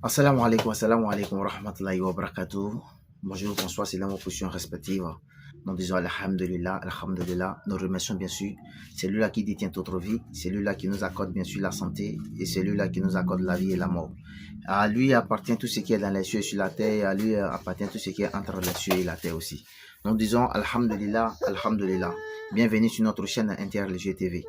Assalamu alaikum wa rahmatullahi wa barakatuh. Bonjour, bonsoir, c'est là nos positions respectives. Nous disons Alhamdulillah, Alhamdulillah. Nous remercions bien sûr celui-là qui détient notre vie, celui-là qui nous accorde bien sûr la santé et celui-là qui nous accorde la vie et la mort. À lui appartient tout ce qui est dans les cieux et sur la terre, et à lui appartient tout ce qui est entre les cieux et la terre aussi. Nous disons Alhamdulillah, Alhamdulillah. Bienvenue sur notre chaîne Interreligieux TV.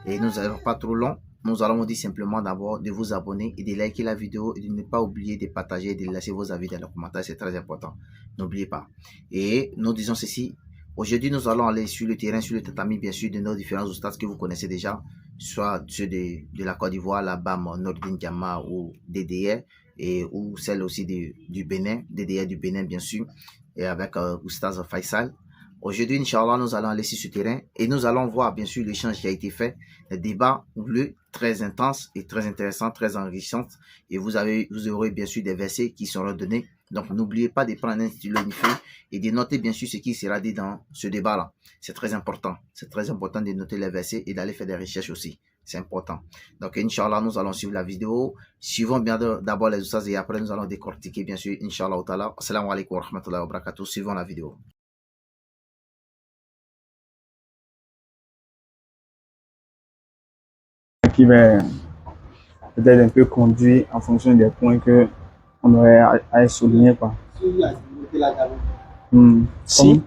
Et nous n'allons pas trop long. Nous allons vous dire simplement d'abord de vous abonner et de liker la vidéo et de ne pas oublier de partager et de laisser vos avis dans les commentaires, c'est très important. N'oubliez pas. Et nous disons ceci, aujourd'hui nous allons aller sur le terrain, sur le tatami bien sûr de nos différents oustas que vous connaissez déjà, soit ceux de la Côte d'Ivoire, la BAM, Nordin Gamma ou DDR, ou celle aussi du Bénin, DDR du Bénin bien sûr, et avec Oustaz Faisal. Aujourd'hui, Inch'Allah, nous allons aller sur ce terrain et nous allons voir bien sûr l'échange qui a été fait, le débat bleu très intense et très intéressant, très enrichissant. Et vous aurez bien sûr des versets qui seront donnés. Donc, n'oubliez pas de prendre un stylo, une feuille et de noter bien sûr ce qui sera dit dans ce débat-là. C'est très important. C'est très important de noter les versets et d'aller faire des recherches aussi. C'est important. Donc, Inch'Allah, nous allons suivre la vidéo. Suivons bien d'abord les ustaz et après nous allons décortiquer bien sûr, Inch'Allah ta'ala. Assalamu alaikum wa rahmatullahi wa barakatuh. Suivons la vidéo. Qui va peut-être un peu conduire en fonction des points que on aurait à souligner quoi. Si.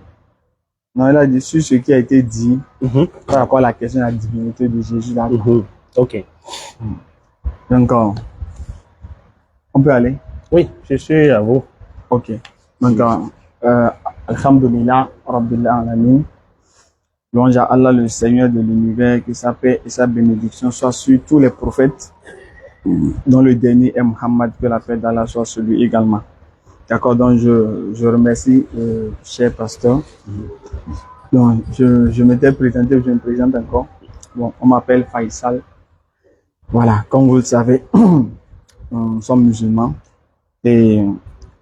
Non, il a dit sur ce qui a été dit par rapport à la question de la divinité de Jésus. Ok. Donc, on peut aller? Oui, je suis à vous. Ok. Donc, Alhamdulillah, Rabbil Alamin. Louange à Allah, le Seigneur de l'univers, que sa paix et sa bénédiction soient sur tous les prophètes, dont le dernier est Muhammad, que la paix d'Allah soit sur lui également. D'accord, donc je remercie le cher pasteur. Donc, je m'étais présenté, je me présente encore. Bon, on m'appelle Faisal. Voilà, comme vous le savez, nous sommes musulmans. Et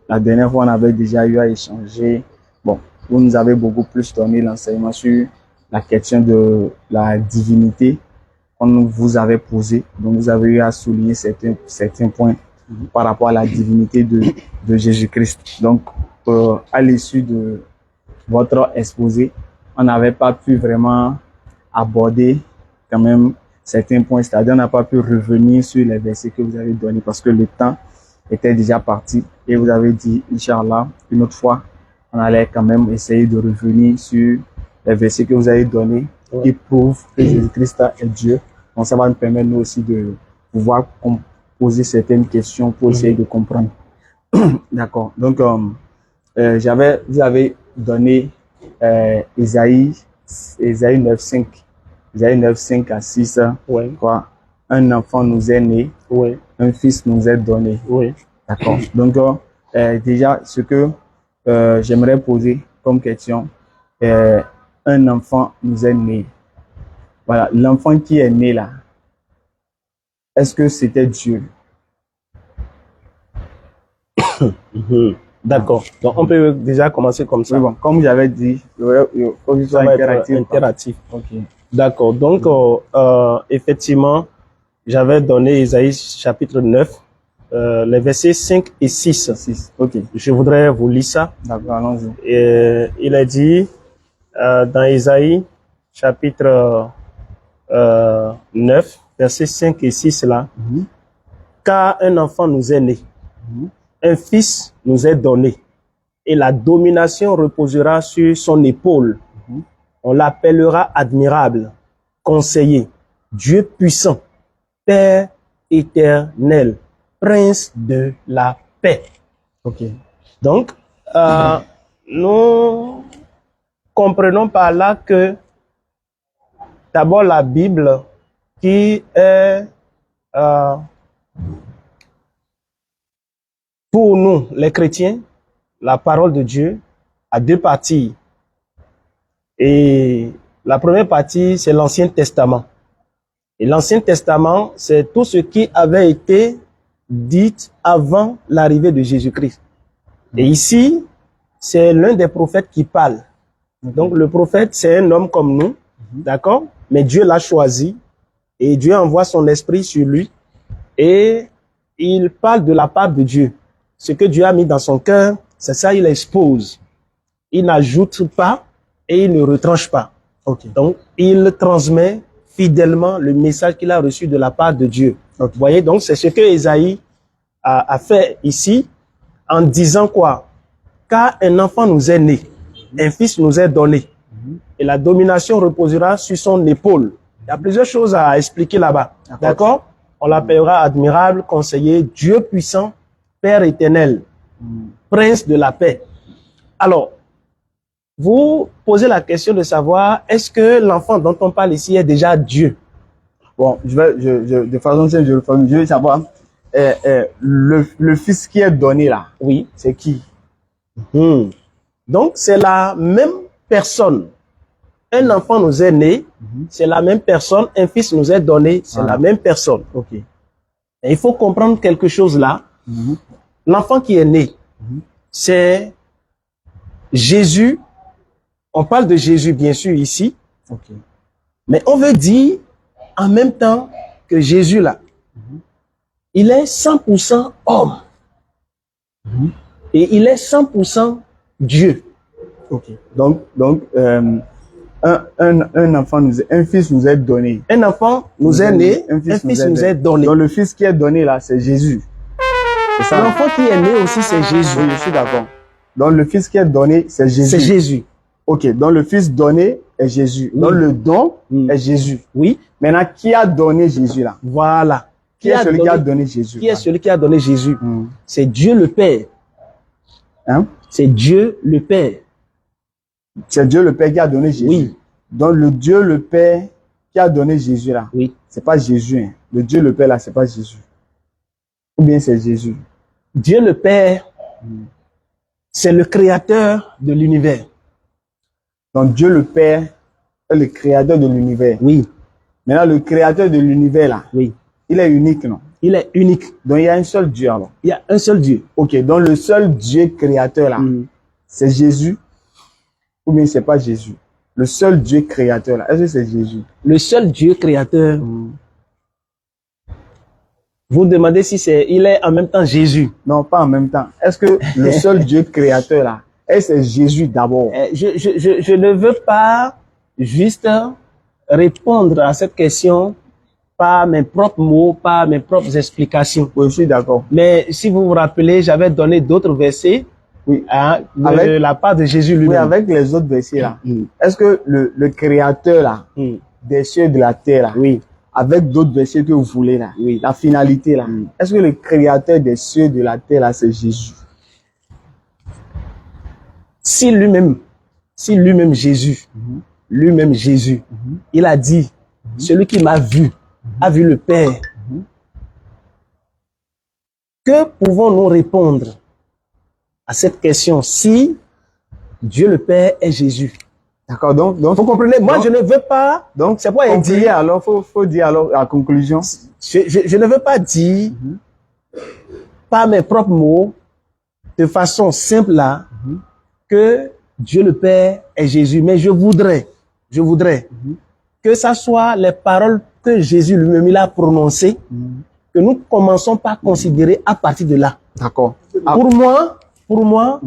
la dernière fois, on avait déjà eu à échanger. Bon, vous nous avez beaucoup plus donné l'enseignement sur la question de la divinité qu'on vous avait posé. Donc, vous avez eu à souligner certains points par rapport à la divinité de Jésus-Christ. Donc, à l'issue de votre exposé, on n'avait pas pu vraiment aborder quand même certains points. C'est-à-dire, on n'a pas pu revenir sur les versets que vous avez donnés parce que le temps était déjà parti. Et vous avez dit, Inch'Allah, une autre fois, on allait quand même essayer de revenir sur les versets que vous avez donnés qui prouvent que Jésus-Christ est Dieu. Donc ça va nous permettre nous aussi de pouvoir poser certaines questions pour essayer de comprendre. D'accord. Donc vous avez donné Isaïe 9:5, Isaïe 9:5 à 6. Quoi? Un enfant nous est né, un fils nous est donné. D'accord. Donc déjà ce que j'aimerais poser comme question, un enfant nous est né. Voilà, l'enfant qui est né là, est-ce que c'était Dieu? D'accord. Donc on peut déjà commencer comme ça. Oui, bon, comme j'avais dit, il faut que ce soit interactif. Okay. D'accord. Donc effectivement, j'avais donné Isaïe chapitre 9, les versets 5 et 6. Okay. Je voudrais vous lire ça. D'accord, allons-y. Il est dit dans Isaïe chapitre 9, versets 5 et 6 là, car un enfant nous est né, un fils nous est donné, et la domination reposera sur son épaule. On l'appellera admirable, conseiller, Dieu puissant, Père éternel, Prince de la paix. Ok. Donc, nous comprenons par là que d'abord la Bible, qui est pour nous les chrétiens, la parole de Dieu, a deux parties. Et la première partie, c'est l'Ancien Testament. Et l'Ancien Testament, c'est tout ce qui avait été dit avant l'arrivée de Jésus-Christ. Et ici, c'est l'un des prophètes qui parle. Donc le prophète, c'est un homme comme nous, d'accord? Mais Dieu l'a choisi et Dieu envoie son esprit sur lui et il parle de la part de Dieu. Ce que Dieu a mis dans son cœur, c'est ça, il expose. Il n'ajoute pas et il ne retranche pas. Ok. Donc, il transmet fidèlement le message qu'il a reçu de la part de Dieu. Ok. Vous voyez, donc c'est ce que Ésaïe a fait ici en disant quoi? Car un enfant nous est né, un fils nous est donné, et la domination reposera sur son épaule. Il y a plusieurs choses à expliquer là-bas. D'accord? On l'appellera admirable, conseiller, Dieu puissant, Père éternel, Prince de la paix. Alors, vous posez la question de savoir, est-ce que l'enfant dont on parle ici est déjà Dieu? Bon, de façon simple, je veux savoir, le fils qui est donné là, Oui. c'est qui? Donc, c'est la même personne. Un enfant nous est né, c'est la même personne. Un fils nous est donné, c'est la même personne. Ok. Et il faut comprendre quelque chose là. L'enfant qui est né, c'est Jésus. On parle de Jésus, bien sûr, ici. Ok. Mais on veut dire, en même temps que Jésus là, il est 100% homme. Et il est 100% Dieu. Ok. Donc, un enfant un fils nous est donné. Un enfant nous est né, un fils nous est donné. Donc le fils qui est donné là, c'est Jésus. C'est ça. L'enfant qui est né aussi, c'est Jésus. Oui, je suis d'accord. Donc le fils qui est donné, c'est Jésus. C'est Jésus. Ok. Donc le fils donné est Jésus. Oui. Donc le don est Jésus. Oui. Maintenant, qui a donné Jésus là? Voilà. Qui est celui qui a donné Jésus? Qui est celui qui a donné Jésus? Hmm. C'est Dieu le Père. Hein? C'est Dieu le Père. C'est Dieu le Père qui a donné Jésus. Oui. Donc le Dieu le Père qui a donné Jésus là, Oui. c'est pas Jésus. Hein. Le Dieu le Père là, c'est pas Jésus. Ou bien c'est Jésus. Dieu le Père, c'est le créateur de l'univers. Donc Dieu le Père est le créateur de l'univers. Oui. Maintenant le créateur de l'univers là, Oui. il est unique non? Il est unique. Donc il y a un seul Dieu alors. Il y a un seul Dieu. Ok, donc le seul Dieu créateur là, c'est Jésus ou bien c'est pas Jésus? Le seul Dieu créateur là, est-ce que c'est Jésus? Le seul Dieu créateur. Vous demandez si il est en même temps Jésus. Non, pas en même temps. Est-ce que le seul Dieu créateur là, est-ce que c'est Jésus d'abord? Je ne veux pas juste répondre à cette question par mes propres mots, par mes propres explications. Oui, je suis d'accord. Mais si vous vous rappelez, j'avais donné d'autres versets Oui. de la part de Jésus lui-même. Oui, avec les autres versets là. Est-ce que le créateur là, des cieux et de la terre là, Oui. avec d'autres versets que vous voulez là, Oui. la finalité là, est-ce que le créateur des cieux et de la terre là, c'est Jésus? Si lui-même Jésus, il a dit, celui qui m'a vu, a vu le Père. Que pouvons-nous répondre à cette question si Dieu le Père est Jésus? D'accord, donc Vous comprenez? Moi, je ne veux pas. donc c'est pas conclure dire. alors, faut dire alors la conclusion. Je ne veux pas dire par mes propres mots, de façon simple là, que Dieu le Père est Jésus. Mais je voudrais que ça soit les paroles que Jésus lui-même il a prononcées, que nous commençons par considérer à partir de là. D'accord. Pour moi,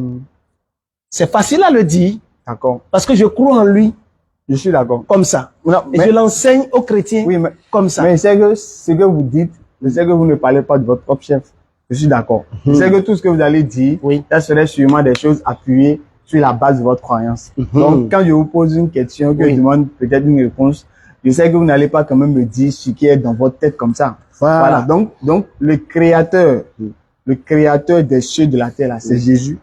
c'est facile à le dire D'accord. parce que je crois en lui Je suis d'accord. comme ça. Non, Et je l'enseigne aux chrétiens oui, mais comme ça. Mais c'est que ce que vous dites, je sais que vous ne parlez pas de votre propre chef. Je suis d'accord. Je sais que tout ce que vous allez dire, Oui. ça serait sûrement des choses appuyées sur la base de votre croyance. Donc, quand je vous pose une question, que je demande peut-être une réponse, je sais que vous n'allez pas quand même me dire ce qui est dans votre tête comme ça. Voilà. Donc, le créateur des cieux et de la terre, là, c'est Jésus.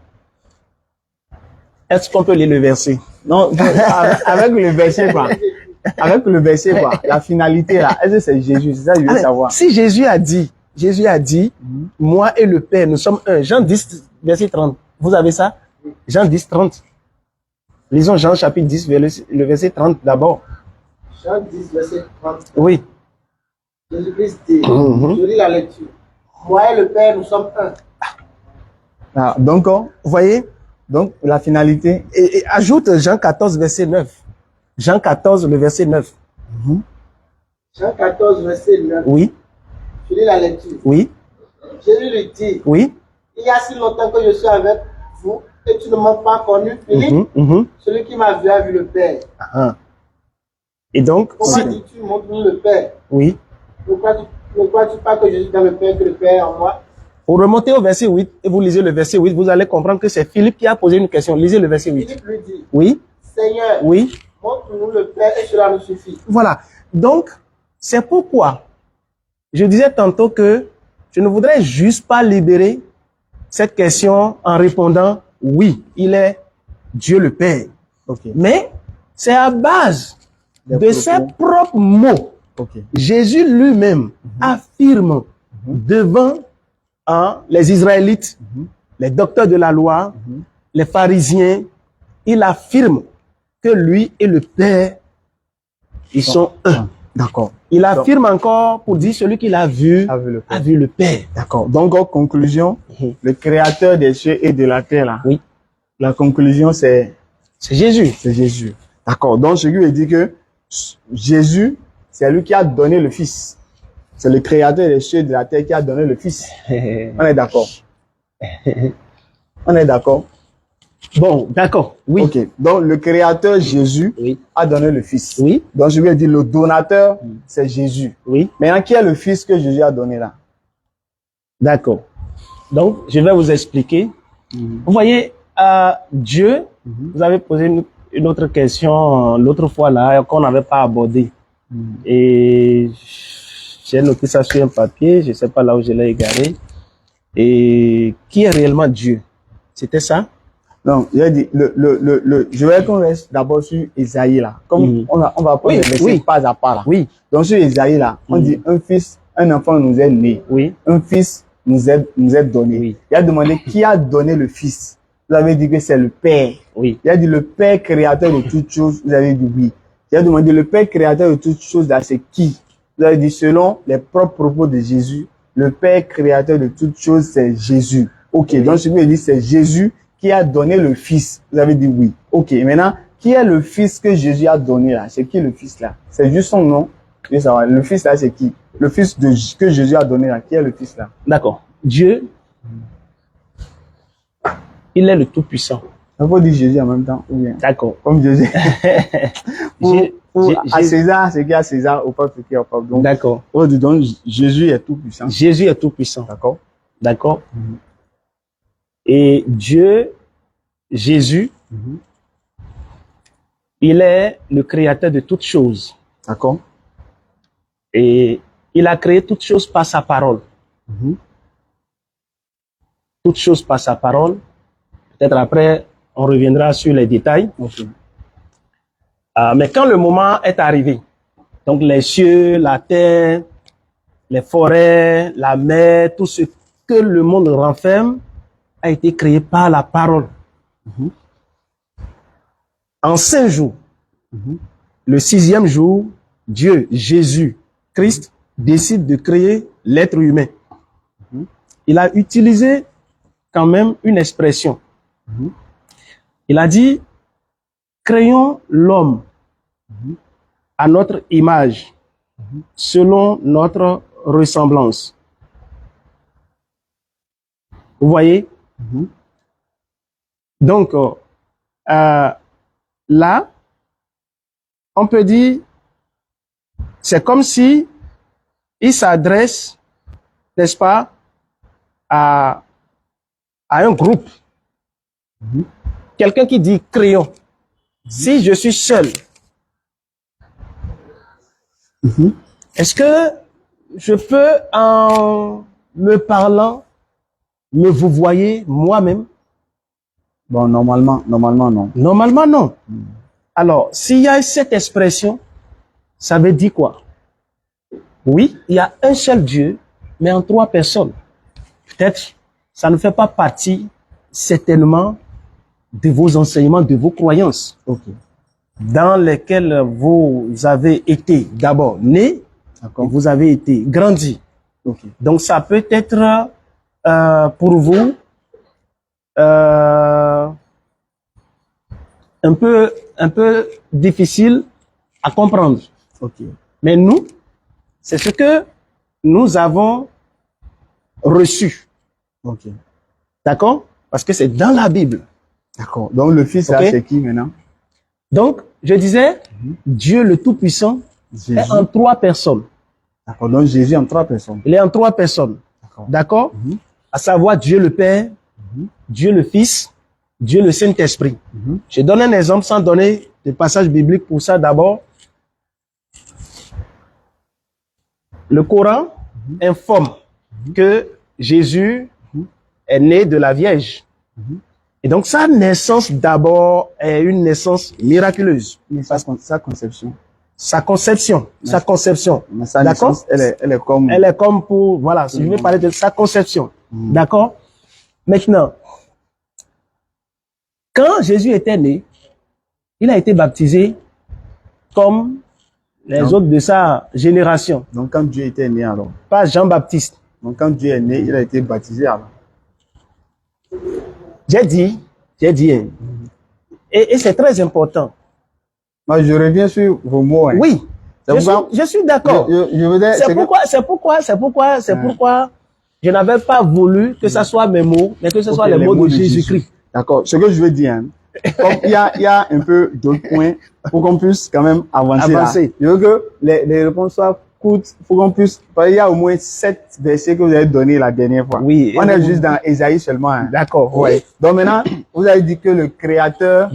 Est-ce qu'on peut lire le verset? Non, avec le verset, quoi. Avec le verset, quoi. La finalité, là. Est-ce que c'est Jésus? C'est ça que je veux savoir. Si Jésus a dit, moi et le Père, nous sommes un. Jean 10, verset 30. Vous avez ça? Jean 10, 30. Lisons Jean chapitre 10, le verset 30 d'abord. Jean 10, verset 30. Oui. Jésus-Christ dit, je lis la lecture. Moi et le Père, nous sommes un. Ah, donc, Vous voyez? donc, la finalité. Et ajoute Jean 14, verset 9. Jean 14, le verset 9. Jean 14, verset 9. Oui, Je lis la lecture. oui. Jésus lui dit, Oui. il y a si longtemps que je suis avec vous et tu ne m'as pas connu, Philippe. Celui qui m'a vu a vu le Père. Ah. Et donc, Comment dis-tu, montre-nous le Père? Oui. Ne crois-tu pas que je suis dans le Père, que le Père est en moi? Vous remontez au verset 8 et vous lisez le verset 8, vous allez comprendre que c'est Philippe qui a posé une question. Lisez le verset 8. Philippe lui dit, Oui. Seigneur, Oui. montre-nous le Père et cela nous suffit. Voilà. Donc, c'est pourquoi je disais tantôt que je ne voudrais juste pas libérer cette question en répondant oui, il est Dieu le Père. Okay. Mais c'est à base de ses propres mots. Okay. Jésus lui-même affirme devant les Israélites, les docteurs de la loi, les pharisiens, il affirme que lui et le Père, ils sont un. D'accord. Il affirme encore pour dire celui qui l'a vu a vu le Père. D'accord. Donc, en conclusion, le créateur des cieux et de la terre, là, oui. La conclusion, c'est Jésus. C'est Jésus. D'accord. Donc, ce qui veut dire que Jésus, c'est lui qui a donné le Fils. C'est le créateur des cieux et de la terre qui a donné le Fils. On est d'accord. On est d'accord. Bon, d'accord. Oui. Ok. Donc, le créateur Jésus a donné le Fils. Oui. Donc, je veux dire, le donateur, c'est Jésus. Oui. Maintenant, qui est le Fils que Jésus a donné là? D'accord. Donc, je vais vous expliquer. Vous voyez, Dieu, vous avez posé une autre question l'autre fois là, qu'on n'avait pas abordée. Et j'ai noté ça sur un papier, je ne sais pas là où je l'ai égaré. Et qui est réellement Dieu? C'était ça? Non, j'ai dit, je vais qu'on reste d'abord sur Isaïe là. Comme on va prendre les versets pas à pas là. Oui. Donc sur Isaïe là, on dit un enfant nous est né. Oui. Un fils nous est donné. Oui. Il a demandé qui a donné le fils. Vous avez dit que c'est le Père. Oui. Il a dit le Père créateur de toutes choses. Vous avez dit oui. Il a demandé le Père créateur de toutes choses là, c'est qui? Vous avez dit selon les propres propos de Jésus, le Père créateur de toutes choses, c'est Jésus. Ok. Oui. Donc ce que je dis, c'est Jésus qui a donné le Fils. Vous avez dit oui. Ok. Maintenant, qui est le Fils que Jésus a donné là? C'est qui le Fils là? C'est juste son nom. Je veux savoir. Le Fils là, c'est qui? Le Fils que Jésus a donné là. Qui est le Fils là? D'accord. Dieu, il est le Tout-Puissant. On peut dire Jésus en même temps. D'accord. Comme Jésus. À César, c'est qui à César, au peuple qui est au peuple. D'accord. Donc, Jésus est tout-puissant. Jésus est tout-puissant. D'accord. D'accord. Et Dieu, Jésus, il est le créateur de toutes choses. D'accord. Et il a créé toutes choses par sa parole. Toutes choses par sa parole. Peut-être après, on reviendra sur les détails. Okay. Mais quand le moment est arrivé, donc les cieux, la terre, les forêts, la mer, tout ce que le monde renferme a été créé par la parole. En 5 jours, le 6e jour, Dieu, Jésus, Christ, décide de créer l'être humain. Il a utilisé quand même une expression. Il a dit, créons l'homme à notre image, selon notre ressemblance. Vous voyez? Donc, là, on peut dire, c'est comme si il s'adresse, n'est-ce pas, à un groupe. Quelqu'un qui dit créons. Si je suis seul, est-ce que je peux, en me parlant, me vous voyez moi-même? Bon, normalement, non. Normalement, non. Alors, s'il y a cette expression, ça veut dire quoi? Oui, il y a un seul Dieu, mais en 3 personnes. Peut-être, ça ne fait pas partie, certainement, de vos enseignements, de vos croyances, dans lesquelles vous avez été d'abord né, vous avez été grandi. Donc, ça peut être pour vous un peu difficile à comprendre. Mais nous, c'est ce que nous avons reçu. Ok. D'accord? Parce que c'est dans la Bible. D'accord. Donc le Fils, là, Ok. c'est qui maintenant? Donc, je disais, Dieu le Tout-Puissant Jésus. est en 3 personnes. D'accord. Donc Jésus en 3 personnes. Il est en 3 personnes. D'accord. D'accord? À savoir Dieu le Père, Dieu le Fils, Dieu le Saint-Esprit. Je donne un exemple sans donner de passage biblique pour ça d'abord. Le Coran informe que Jésus est né de la Vierge. Et donc sa naissance d'abord est une naissance miraculeuse. Mais sa conception. Sa conception, sa conception. Mais sa D'accord? naissance, elle est comme... Elle est comme pour, voilà, si je vais parler de sa conception. D'accord? Maintenant, quand Jésus était né, il a été baptisé comme les autres de sa génération. Donc quand Dieu était né alors. Pas Jean-Baptiste. Donc quand Dieu est né, il a été baptisé alors. J'ai dit, hein. Et c'est très important. Moi, je reviens sur vos mots. Hein. Oui, je suis d'accord. C'est pourquoi je n'avais pas voulu que ce soit mes mots, mais que ce soit les mots de Jésus-Christ. D'accord. Ce que je veux dire, hein, comme il y a un peu d'autres points pour qu'on puisse quand même avancer. Là. Je veux que les réponses soient courtes, pour qu'on puisse... Il y a au moins 7 versets que vous avez donnés la dernière fois. Oui. On est juste dans Ésaïe seulement. Hein. D'accord. Ouais. Oui. Donc maintenant, vous avez dit que le créateur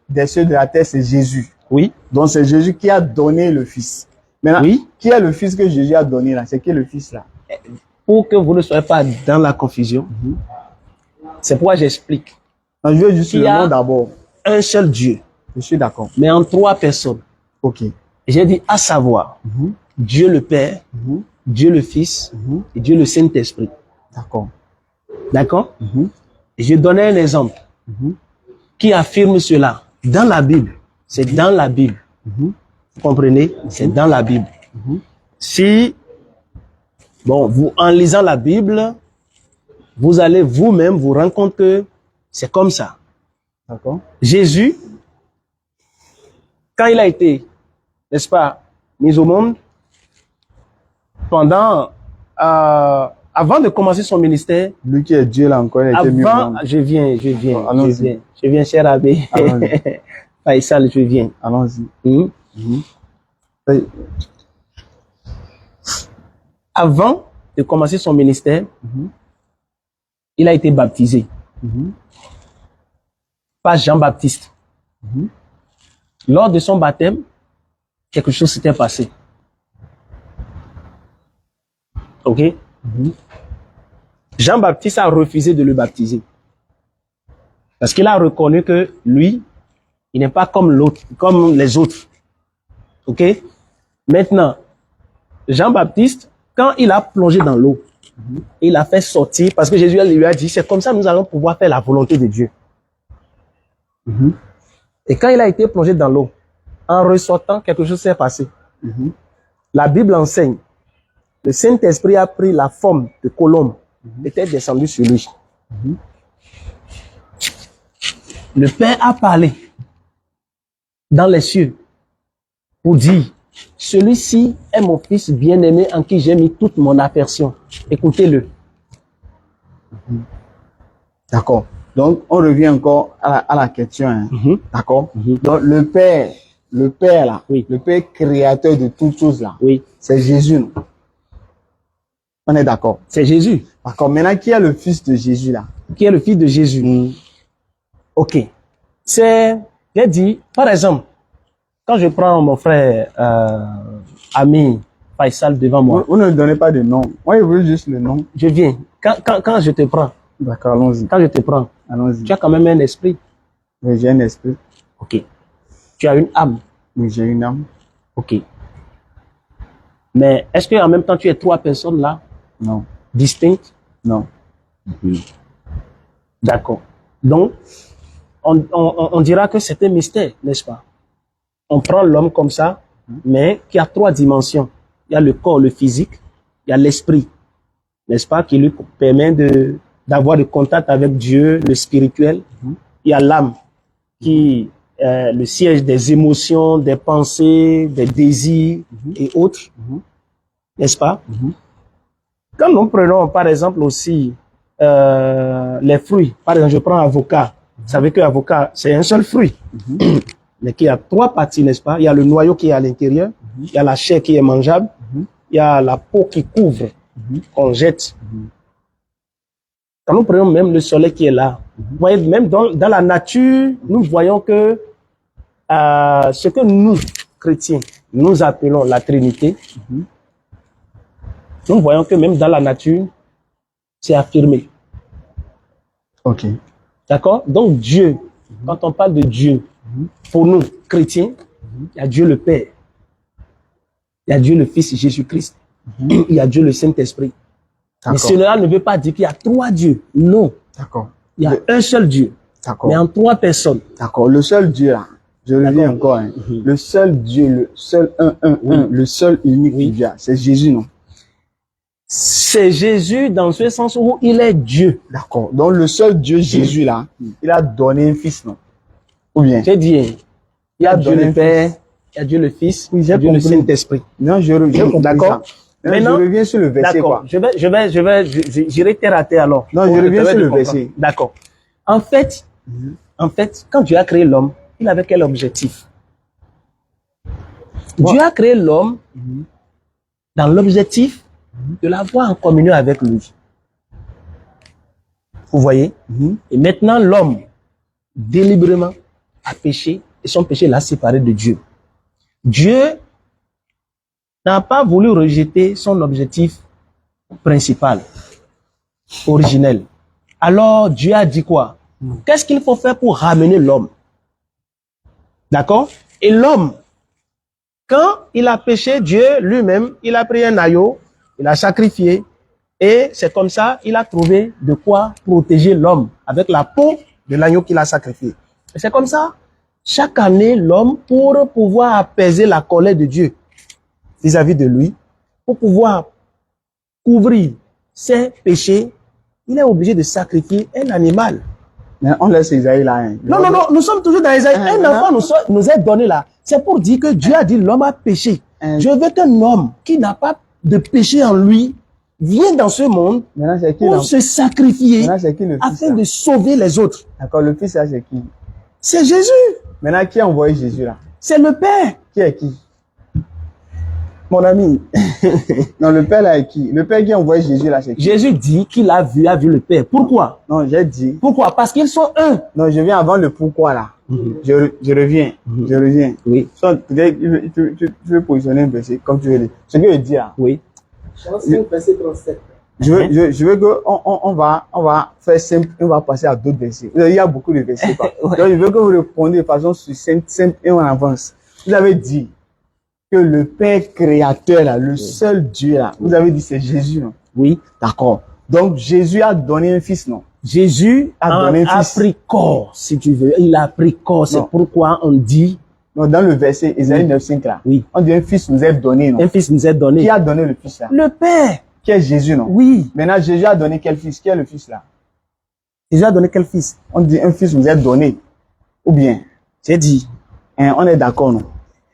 des cieux de la terre, c'est Jésus. Oui. Donc c'est Jésus qui a donné le Fils. Maintenant, qui est le Fils que Jésus a donné là? C'est qui le Fils là? Pour que vous ne soyez pas dans la confusion, c'est pourquoi j'explique. Je veux juste le nom d'abord. Un seul Dieu. Je suis d'accord. Mais en 3 personnes. Ok. J'ai dit à savoir Dieu le Père, Dieu le Fils et Dieu le Saint-Esprit. D'accord. D'accord? Je donnais un exemple qui affirme cela dans la Bible. C'est dans la Bible. Vous comprenez? C'est dans la Bible. Si, bon, vous, en lisant la Bible, vous allez vous-même vous rendre compte que c'est comme ça. D'accord. Jésus, quand il a été, n'est-ce pas, mis au monde, pendant, avant de commencer son ministère, lui qui est Dieu là encore, il a été mis au monde. Je viens, cher abbé. Faisal, je viens. Allons-y. Avant de commencer son ministère, il a été baptisé par Jean-Baptiste. Lors de son baptême, quelque chose s'était passé. Ok? Jean-Baptiste a refusé de le baptiser. Parce qu'il a reconnu que lui, il n'est pas comme l'autre, comme les autres. Ok? Maintenant, Jean-Baptiste, quand il a plongé dans l'eau, il a fait sortir, parce que Jésus lui a dit, c'est comme ça que nous allons pouvoir faire la volonté de Dieu. Et quand il a été plongé dans l'eau, en ressortant, quelque chose s'est passé. La Bible enseigne, le Saint-Esprit a pris la forme de colombe, était descendu sur lui. Le Père a parlé dans les cieux pour dire, celui-ci est mon fils bien-aimé en qui j'ai mis toute mon affection. Écoutez-le. D'accord. Donc, on revient encore à la question. Hein. D'accord. Donc, le Père là, le Père créateur de toutes choses là, c'est Jésus. Non? On est d'accord. C'est Jésus. D'accord. Maintenant, qui est le fils de Jésus là? Qui est le fils de Jésus? Ok. C'est, j'ai dit, par exemple, quand je prends mon frère ami Faisal devant moi. Vous ne donnez pas de nom. Moi, je veux juste le nom. Je viens. Quand je te prends. D'accord, allons-y. Quand je te prends. Allons-y. Tu as quand même un esprit. Oui, j'ai un esprit. Ok. Tu as une âme. Oui, j'ai une âme. Ok. Mais est-ce qu'en même temps, tu es 3 personnes là? Non. Distinctes? Non. D'accord. Donc, on dira que c'est un mystère, n'est-ce pas? On prend l'homme comme ça, mais qui a 3 dimensions. Il y a le corps, le physique, il y a l'esprit, n'est-ce pas, qui lui permet d'avoir le contact avec Dieu, le spirituel. Il y a l'âme, qui est le siège des émotions, des pensées, des désirs et autres, n'est-ce pas? Quand nous prenons, par exemple, aussi les fruits, par exemple, je prends avocat. Vous savez que l'avocat, c'est un seul fruit, mais qui a 3 parties, n'est-ce pas? Il y a le noyau qui est à l'intérieur, il y a la chair qui est mangeable, il y a la peau qui couvre, qu'on jette. Quand nous prenons même le soleil qui est là, vous voyez, même dans la nature, nous voyons que ce que nous, chrétiens, nous appelons la Trinité, nous voyons que même dans la nature, c'est affirmé. Ok. D'accord? Donc Dieu, quand on parle de Dieu, pour nous, chrétiens, il y a Dieu le Père, il y a Dieu le Fils Jésus-Christ, il y a Dieu le Saint-Esprit. Mais cela ne veut pas dire qu'il y a 3 dieux. Non. D'accord. Il y a un seul Dieu. D'accord. Mais en 3 personnes. D'accord. Le seul Dieu là, je reviens encore. Hein. Le seul Dieu, le seul un, le seul unique Dieu, c'est Jésus, non? C'est Jésus dans ce sens où il est Dieu. D'accord. Donc le seul Dieu, Jésus là, il a donné un fils, non? Ou bien? J'ai dit, il y a Dieu le Père, il y a Dieu le Fils, il y a Dieu le Saint-Esprit. Non, j'ai compris. D'accord. Maintenant, je reviens sur le verset, quoi. J'irai terre à terre alors. Non, je reviens sur le verset. D'accord. En fait, quand Dieu a créé l'homme, il avait quel objectif? Dieu a créé l'homme dans l'objectif de l'avoir en communion avec lui. Vous voyez? Et maintenant, l'homme, délibérément, a péché et son péché l'a séparé de Dieu. Dieu n'a pas voulu rejeter son objectif principal, originel. Alors Dieu a dit quoi? Qu'est-ce qu'il faut faire pour ramener l'homme? D'accord? Et l'homme, quand il a péché, Dieu lui-même, il a pris un agneau, il a sacrifié, et c'est comme ça, il a trouvé de quoi protéger l'homme avec la peau de l'agneau qu'il a sacrifié. Et c'est comme ça, chaque année, l'homme, pour pouvoir apaiser la colère de Dieu vis-à-vis de lui, pour pouvoir couvrir ses péchés, il est obligé de sacrifier un animal. Mais on laisse Isaïe là. Hein. Non, nous sommes toujours dans Isaïe. Un enfant nous est donné là. C'est pour dire que Dieu a dit l'homme a péché. Je veux qu'un homme qui n'a pas de péché en lui vienne dans ce monde pour se sacrifier afin de sauver les autres. D'accord, le fils là c'est qui? C'est Jésus. Maintenant, qui a envoyé Jésus là? C'est le Père. Qui est qui? Mon ami. Non, le Père là est qui? Le Père qui a envoyé Jésus là, c'est qui? Jésus dit qu'il a vu le Père. Pourquoi? Non, j'ai dit. Pourquoi? Parce qu'ils sont un. Non, je viens avant le pourquoi là. Je reviens. Je reviens. Oui. Peut-être tu veux positionner un verset comme tu veux dire. Ce que je dis là. Oui. Verset 37. Je veux que on va faire simple, on va passer à d'autres versets. Il y a beaucoup de versets. Quoi. Donc je veux que vous répondiez de façon simple et on avance. Vous avez dit que le Père créateur là, le seul Dieu là, vous avez dit c'est Jésus, non? Oui. D'accord. Donc Jésus a donné un fils, non? Jésus a pris corps, si tu veux. Il a pris corps. C'est pourquoi on dit. Non, dans le verset Isaïe 9:5 là. Oui. On dit un fils nous est donné, non? Un fils nous est donné. Qui a donné le fils là? Le Père. Qui est Jésus, non? Oui. Maintenant, Jésus a donné quel fils? Qui est le fils là? Jésus a donné quel fils? On dit un fils nous est donné. Ou bien? J'ai dit. Hein, on est d'accord, non?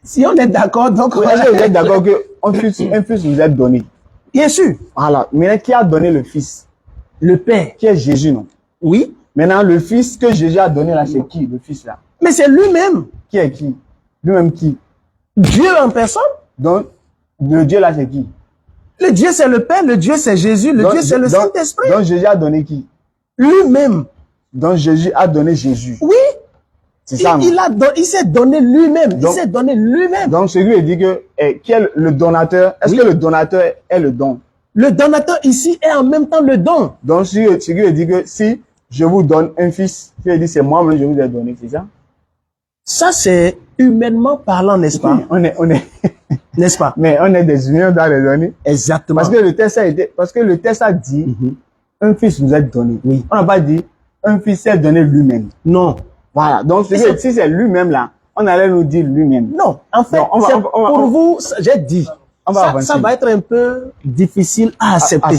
Si on est d'accord, donc. Est-ce que vous êtes d'accord que un fils nous est donné? Bien sûr. Voilà. Maintenant, qui a donné le fils? Le Père. Qui est Jésus, non? Oui. Maintenant, le fils que Jésus a donné là, c'est qui, le fils là? Mais c'est lui-même. Qui est qui? Lui-même qui? Dieu en personne. Donc, le Dieu là, c'est qui? Le Dieu, c'est le Père. Le Dieu, c'est Jésus. Le Dieu, c'est le Saint-Esprit. Donc, Jésus a donné qui? Lui-même. Donc, Jésus a donné Jésus. Oui. C'est ça, il s'est donné lui-même. Il s'est donné lui-même. Donc, celui qui dit que, qui est le donateur? Est-ce que le donateur est le don? Le donateur ici est en même temps le don. Donc, celui qui dit que si je vous donne un fils, qui dit c'est moi-même, je vous ai donné, c'est ça? Ça, c'est humainement parlant, n'est-ce pas? On est, n'est-ce pas? Mais on est des humains, on doit les donner. Exactement. Parce que le texte a dit, un fils nous est donné. Oui. On n'a pas dit, un fils est donné lui-même. Non. Voilà. Donc, si c'est lui-même là, on allait nous dire lui-même. Non. En fait, pour vous, j'ai dit, ça va être un peu difficile à accepter.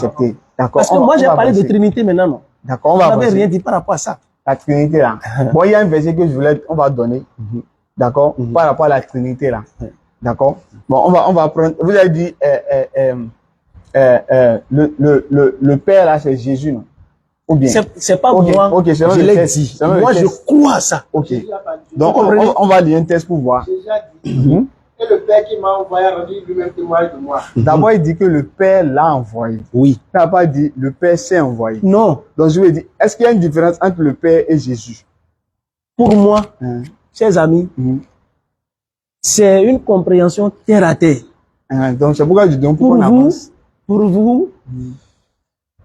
D'accord. Parce que moi, j'ai parlé de Trinité maintenant, non? D'accord. On n'avait rien dit par rapport à ça. La Trinité là. Bon, il y a un verset que on va donner. D'accord. Par rapport à la Trinité là. D'accord. Bon, on va prendre. Vous avez dit le Père là, c'est Jésus, non? Ou bien? C'est pas Ok, moi, ok, selon je le l'ai texte, dit. selon le Moi, je texte. crois à ça. Ok. Jésus a pas dit. Donc, on va lire un texte pour voir. Jésus a dit, Mhm. et le Père qui m'a envoyé a rendu lui-même témoignage de moi. D'abord, il dit que le Père l'a envoyé. Oui. Il n'a pas dit le Père s'est envoyé. Non, Donc, je veux dire, est-ce qu'il y a une différence entre le Père et Jésus? pour moi, Hein? chers amis, Mhm. c'est une compréhension terre à terre. Hein, donc, c'est pourquoi je dis donc Pour on vous, avance.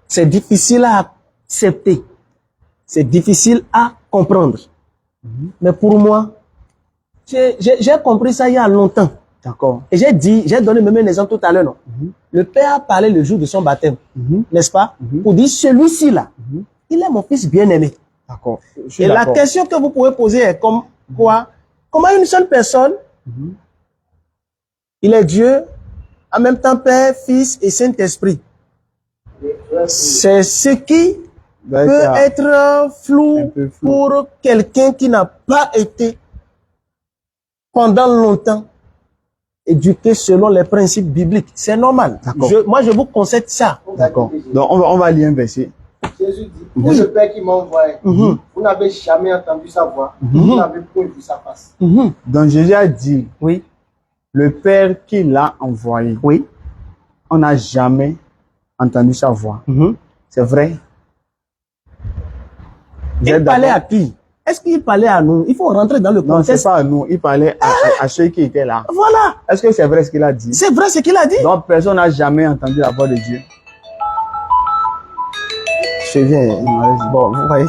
c'est difficile à accepter. C'est difficile à comprendre. Mais pour moi, j'ai compris ça il y a longtemps. D'accord. Et j'ai donné même un exemple tout à l'heure, non? Le Père a parlé le jour de son baptême, n'est-ce pas? Pour dire, celui-ci là, il est mon fils bien-aimé. D'accord. Je suis Et la d'accord. question que vous pouvez poser est comme quoi? Comment une seule personne, il est Dieu, en même temps Père, Fils et Saint-Esprit. C'est ce qui Ben, peut c'est être un flou peu flou. pour quelqu'un qui n'a pas été pendant longtemps éduqué selon les principes bibliques. C'est normal. D'accord. Moi, je vous concède ça. D'accord. Donc, on va lire un verset. Jésus dit, c'est le Père qui m'a envoyé. Vous n'avez jamais entendu sa voix. Vous n'avez point vu sa face. Donc, Jésus a dit, Oui. le Père qui l'a envoyé. Oui. On n'a jamais entendu sa voix. C'est vrai. Vous Il êtes parlait d'accord? à qui? Est-ce qu'il parlait à nous? Il faut rentrer dans le Non, c'est contexte. pas à nous. Il parlait à ceux qui étaient là. Voilà. Est-ce que c'est vrai ce qu'il a dit? C'est vrai ce qu'il a dit. Donc, personne n'a jamais entendu la voix de Dieu. Je viens. Allez-y. Bon, vous voyez.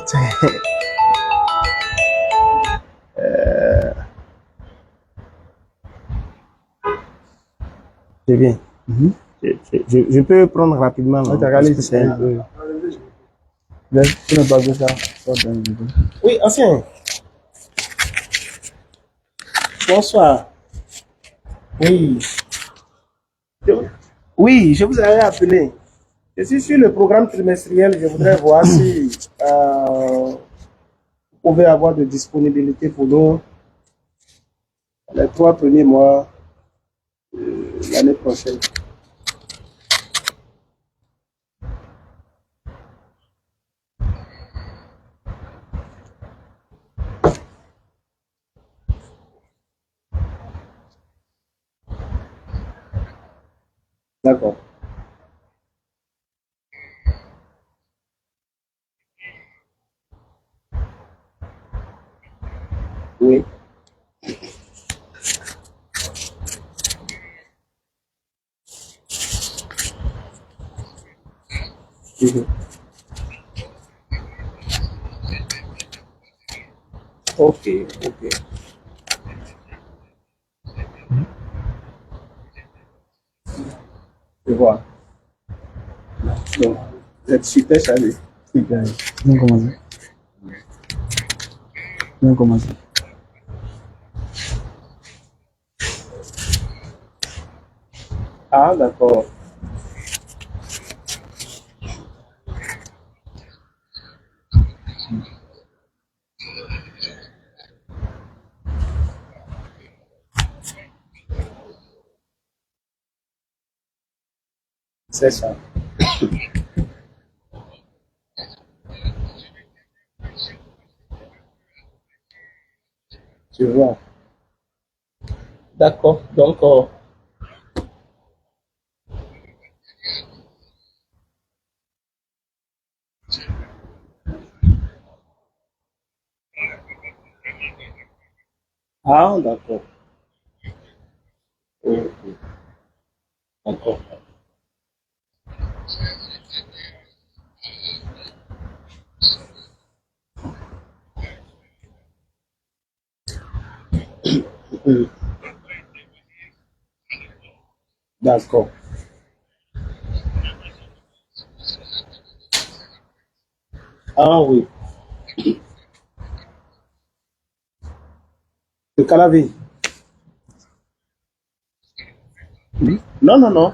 Je viens. Je peux prendre rapidement. Ouais, non, t'as parce regardé, que c'est un peu- Tu n'as pas vu ça? Ça donne une idée. Oui, ancien. Bonsoir. Oui. Oui, je vous avais appelé. Je suis sur le programme trimestriel. Je voudrais voir si vous pouvez avoir de disponibilité pour nous les 3 premiers mois de l'année prochaine. D'accord. Oui. Ok, ok. Je vois. Donc, vous êtes super chargé. Super. Bien commencé. Bien commencé. Ah, d'accord. C'est ça. Tu vois. D'accord. Donc, ah, d'accord. Ok. D'accord. D'accord. Ah oui. Le Calavi. Non, non, non.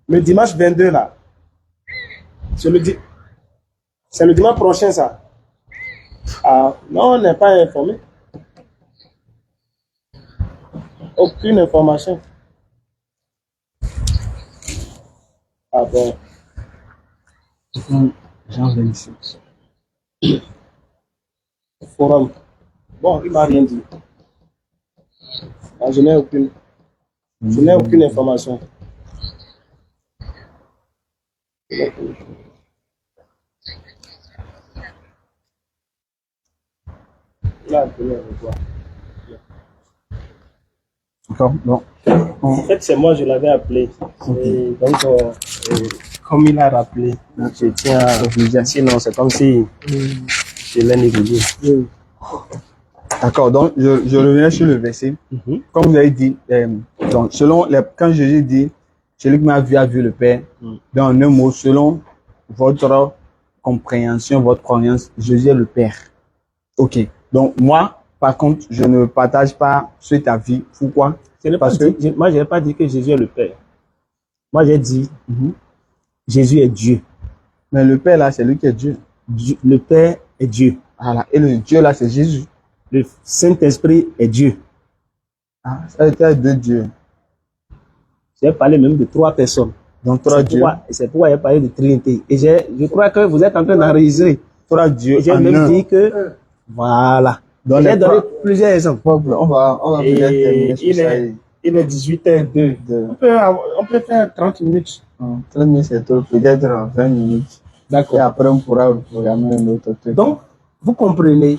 Le dimanche 22, là. C'est le dimanche prochain, ça. Ah, non, on n'est pas informé. Aucune information. Ah bon. Jean 26. Forum. Bon, il m'a rien dit. Ah, je n'ai aucune information. Là, je vais revoir. D'accord, bon. En fait, c'est moi, je l'avais appelé. Et donc, comme il a rappelé, je tiens à... Sinon, c'est comme si je l'ai négligé. D'accord, donc je reviens sur le verset. Comme vous avez dit, donc, quand Jésus dit, celui qui m'a vu a vu le Père, dans un mot, selon votre compréhension, votre croyance, Jésus est le Père. Ok, donc moi, par contre, je ne partage pas cet avis. Pourquoi? Parce que moi, je n'ai pas dit que Jésus est le Père. Moi, j'ai dit, Jésus est Dieu. Mais le Père, là, c'est lui qui est Dieu. Le Père est Dieu. Voilà. Et le Dieu, là, c'est Jésus. Le Saint-Esprit est Dieu. Ah, ça était deux dieux. J'ai parlé même de 3 personnes. Donc, 3 dieux. C'est pourquoi j'ai parlé de Trinité. Et je crois que vous êtes en train d'enregistrer. 3 dieux. J'ai même dit que, voilà. J'ai donné plusieurs exemples. On va peut-être terminer sur ça. Il est 18h02. On peut faire 30 minutes. 30 minutes, c'est trop. Peut-être 20 minutes. D'accord. Et après, on pourra programmer un autre truc. Donc, vous comprenez,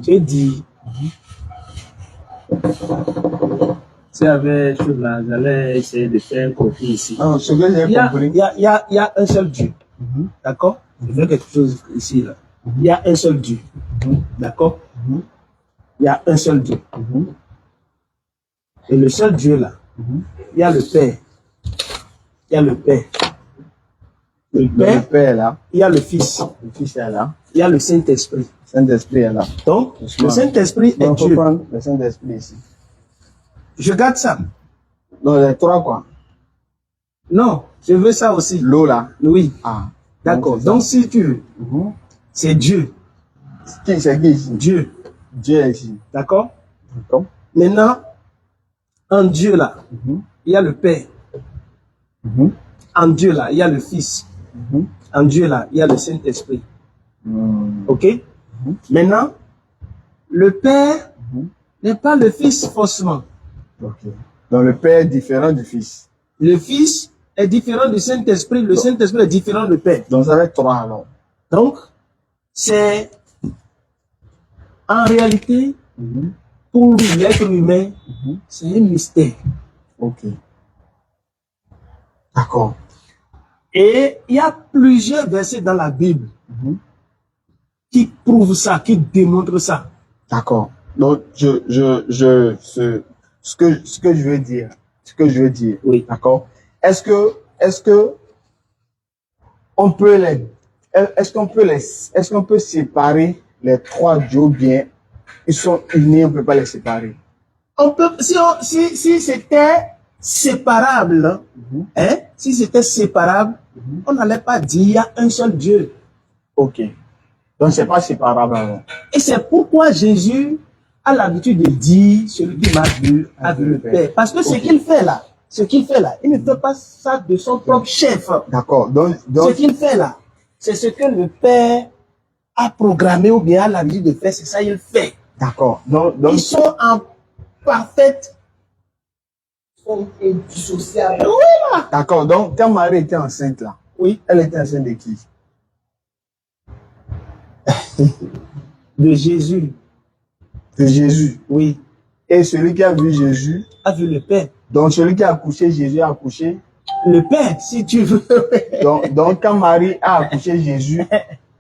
j'ai dit, si avec chose là, j'allais essayer de faire un profil ici. Ah, ce que j'ai compris. Il y a un seul Dieu. D'accord? Je fais quelque chose ici, là. Il y a un seul Dieu. D'accord? Il y a un seul Dieu. Et le seul Dieu là, il y a le Père. Il y a le Père. Le Père là. Il y a le Fils. Le Fils est là. Il y a le Saint-Esprit. Saint-Esprit est là. Donc, le Saint-Esprit est Dieu. Le Saint-Esprit ici. Je garde ça. Non, les 3 quoi? Non, je veux ça aussi. L'eau là? Oui. Ah. D'accord. Donc, si tu veux, c'est Dieu. C'est qui ici? Dieu. Dieu est ici. D'accord? D'accord. Maintenant, en Dieu là, il y a le Père. En Dieu là, il y a le Fils. En Dieu là, il y a le Saint-Esprit. Ok? Maintenant, le Père n'est pas le Fils forcément. Ok. Donc le Père est différent du Fils. Le Fils est différent du Saint-Esprit. Le Saint-Esprit est différent du Père. Donc ça va être 3 alors. Donc, c'est en réalité, pour l'être humain, c'est un mystère. Ok. D'accord. Et il y a plusieurs versets dans la Bible qui prouvent ça, qui démontrent ça. D'accord. Donc, ce que je veux dire, Oui. d'accord. Est-ce que on peut séparer les 3 dieux bien? Ils sont unis, on peut pas les séparer. On peut, si c'était séparable, si c'était séparable, on n'allait pas dire il y a un seul Dieu. Ok. Donc c'est pas séparable alors. Et c'est pourquoi Jésus a l'habitude de dire celui qui m'a vu a vu le Père. Parce que ce qu'il fait là, il ne fait pas ça de son propre chef. D'accord. Donc ce qu'il fait là, c'est ce que le Père a programmé ou bien a l'habitude de faire, c'est ça qu'il fait. D'accord. Donc ils sont en parfaite indissociable. Oui, là. D'accord. Donc quand Marie était enceinte là, oui, elle était enceinte de qui? De Jésus. De Jésus. Oui. Et celui qui a vu Jésus a vu le Père. Donc celui qui a accouché Jésus a accouché le Père, si tu veux. donc quand Marie a accouché Jésus,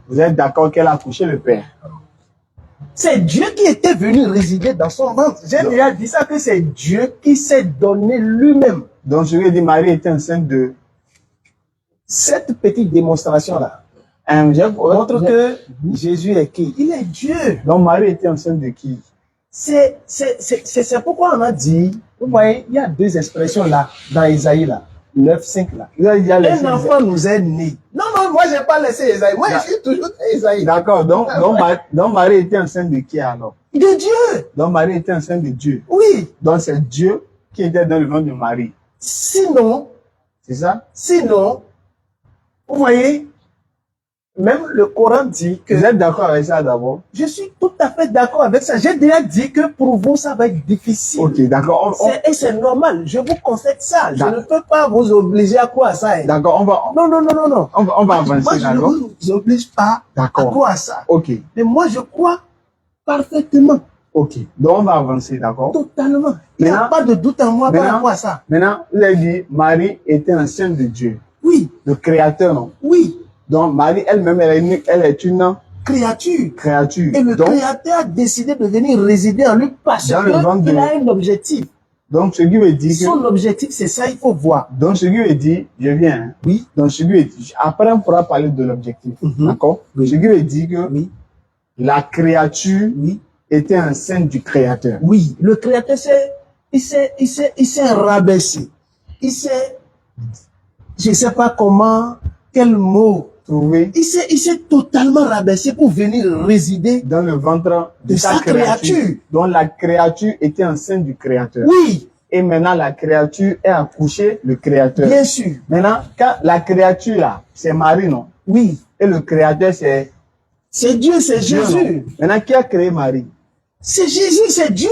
vous êtes d'accord qu'elle a accouché le Père? C'est Dieu qui était venu résider dans son ventre. J'ai déjà dit ça, que c'est Dieu qui s'est donné lui-même. Donc je lui ai dit Marie était enceinte de cette petite démonstration-là. Montre que Jésus est qui? Il est Dieu. Donc Marie était enceinte de qui? C'est pourquoi on a dit, vous voyez, il y a 2 expressions là, dans Isaïe là, 9:5 là. Un enfant nous est né. Non, moi j'ai pas laissé Isaïe. Moi je suis toujours Isaïe. D'accord, donc Marie était enceinte de qui alors? De Dieu. Donc Marie était enceinte de Dieu. Oui. Donc c'est Dieu qui était dans le ventre de Marie. Sinon, C'est ça? Sinon, vous voyez, même le Coran dit que... Vous êtes d'accord avec ça d'abord? Je suis tout à fait d'accord avec ça. J'ai déjà dit que pour vous, ça va être difficile. Ok, d'accord. Et c'est normal. Je vous concède ça. Je ne peux pas vous obliger à quoi à ça. D'accord, Non. on va avancer, moi, je ne vous oblige pas à quoi à ça. Ok. Mais moi, je crois parfaitement. Ok. Donc, on va avancer, d'accord? Totalement. Il n'y a pas de doute en moi par rapport à ça. Maintenant, vous avez dit, Marie était enceinte de Dieu. Oui. Le Créateur, non? Oui. Donc, Marie elle-même, elle est une créature. Créature. Et le Créateur a décidé de venir résider en lui parce qu'il a un objectif. Donc, ce qui veut dire que... Son objectif, c'est ça, il faut voir. Donc, ce qui veut dire, je viens. Hein? Oui. Donc, ce qui veut dire, après, on pourra parler de l'objectif. D'accord? Oui. Ce qui veut dire que la créature était enceinte du Créateur. Oui. Le Créateur, il s'est rabaissé. Il s'est, je sais pas comment, quel mot trouver. Il s'est totalement rabaissé pour venir résider dans le ventre de sa créature. Donc la créature était enceinte du Créateur. Oui. Et maintenant la créature est accouchée le Créateur. Bien sûr. Maintenant, quand la créature là, c'est Marie, non? Oui. Et le Créateur c'est Dieu, c'est Jésus. Non? Maintenant, qui a créé Marie? C'est Jésus, c'est Dieu.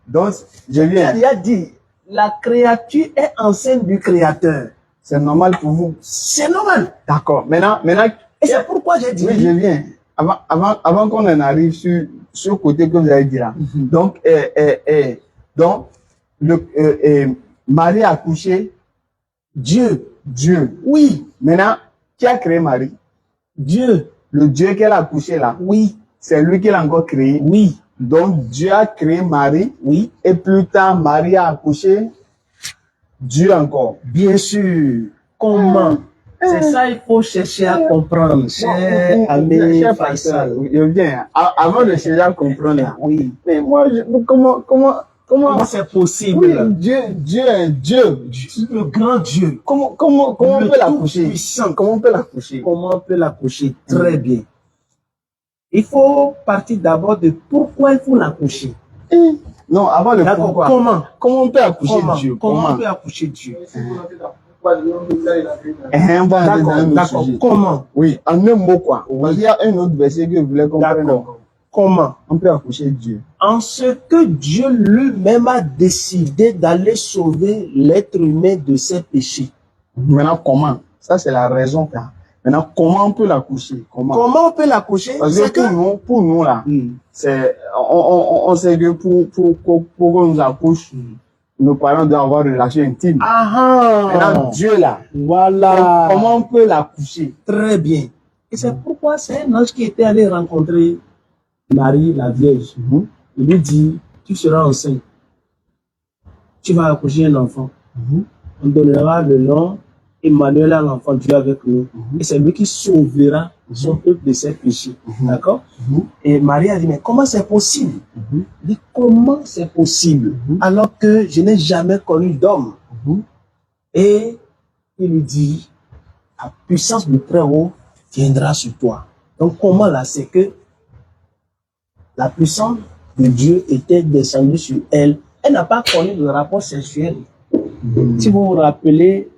Donc, je viens. Il a dit, la créature est enceinte du Créateur. C'est normal pour vous? C'est normal. D'accord. Maintenant. Et c'est pourquoi j'ai dit. Oui, je viens. Avant qu'on en arrive sur le côté que vous avez dit là. Donc, Marie a accouché Dieu. Oui. Maintenant, qui a créé Marie? Dieu. Le Dieu qu'elle a accouché là. Oui. C'est lui qui l'a encore créé. Oui. Donc, Dieu a créé Marie. Oui. Et plus tard, Marie a accouché Dieu encore. Bien sûr. Comment? C'est ça, il faut chercher à comprendre. Cher ami Faisal. Je viens. Avant de chercher à comprendre là. Oui. Mais moi, comment c'est possible? Oui, Dieu est Dieu. Le grand Dieu. Comment on peut l'accoucher? Comment on peut l'accoucher? Comment on peut l'accoucher? Très bien. Il faut partir d'abord de pourquoi il faut l'accoucher. Non, avant le pourquoi. Comment on peut accoucher Dieu? Comment on peut accoucher Dieu? D'accord. Comment? Oui, en un mot quoi. Il y a un autre verset que vous voulez comprendre. Comment on peut accoucher Dieu? En ce que Dieu lui-même a décidé d'aller sauver l'être humain de ses péchés. Maintenant, comment? Ça, c'est la raison. Maintenant, comment on peut l'accoucher? Comment on peut l'accoucher? Parce que pour nous là, c'est, on sait que pour qu'on nous accouche, nos parents doivent avoir une relation intime. Maintenant, Dieu là, voilà. Comment on peut l'accoucher? Très bien. Et c'est pourquoi c'est un ange qui était allé rencontrer Marie, la Vierge. Il lui dit, tu seras enceinte. Tu vas accoucher un enfant. On donnera le nom Emmanuel à l'enfant Dieu avec nous. Et c'est lui qui sauvera son peuple de ses péchés. D'accord? Et Marie a dit, mais comment c'est possible? Il dit, comment c'est possible? Alors que je n'ai jamais connu d'homme. Et il lui dit, la puissance du Très-Haut viendra sur toi. Donc comment là? C'est que la puissance de Dieu était descendue sur elle. Elle n'a pas connu de rapport sexuel. Si vous vous rappelez,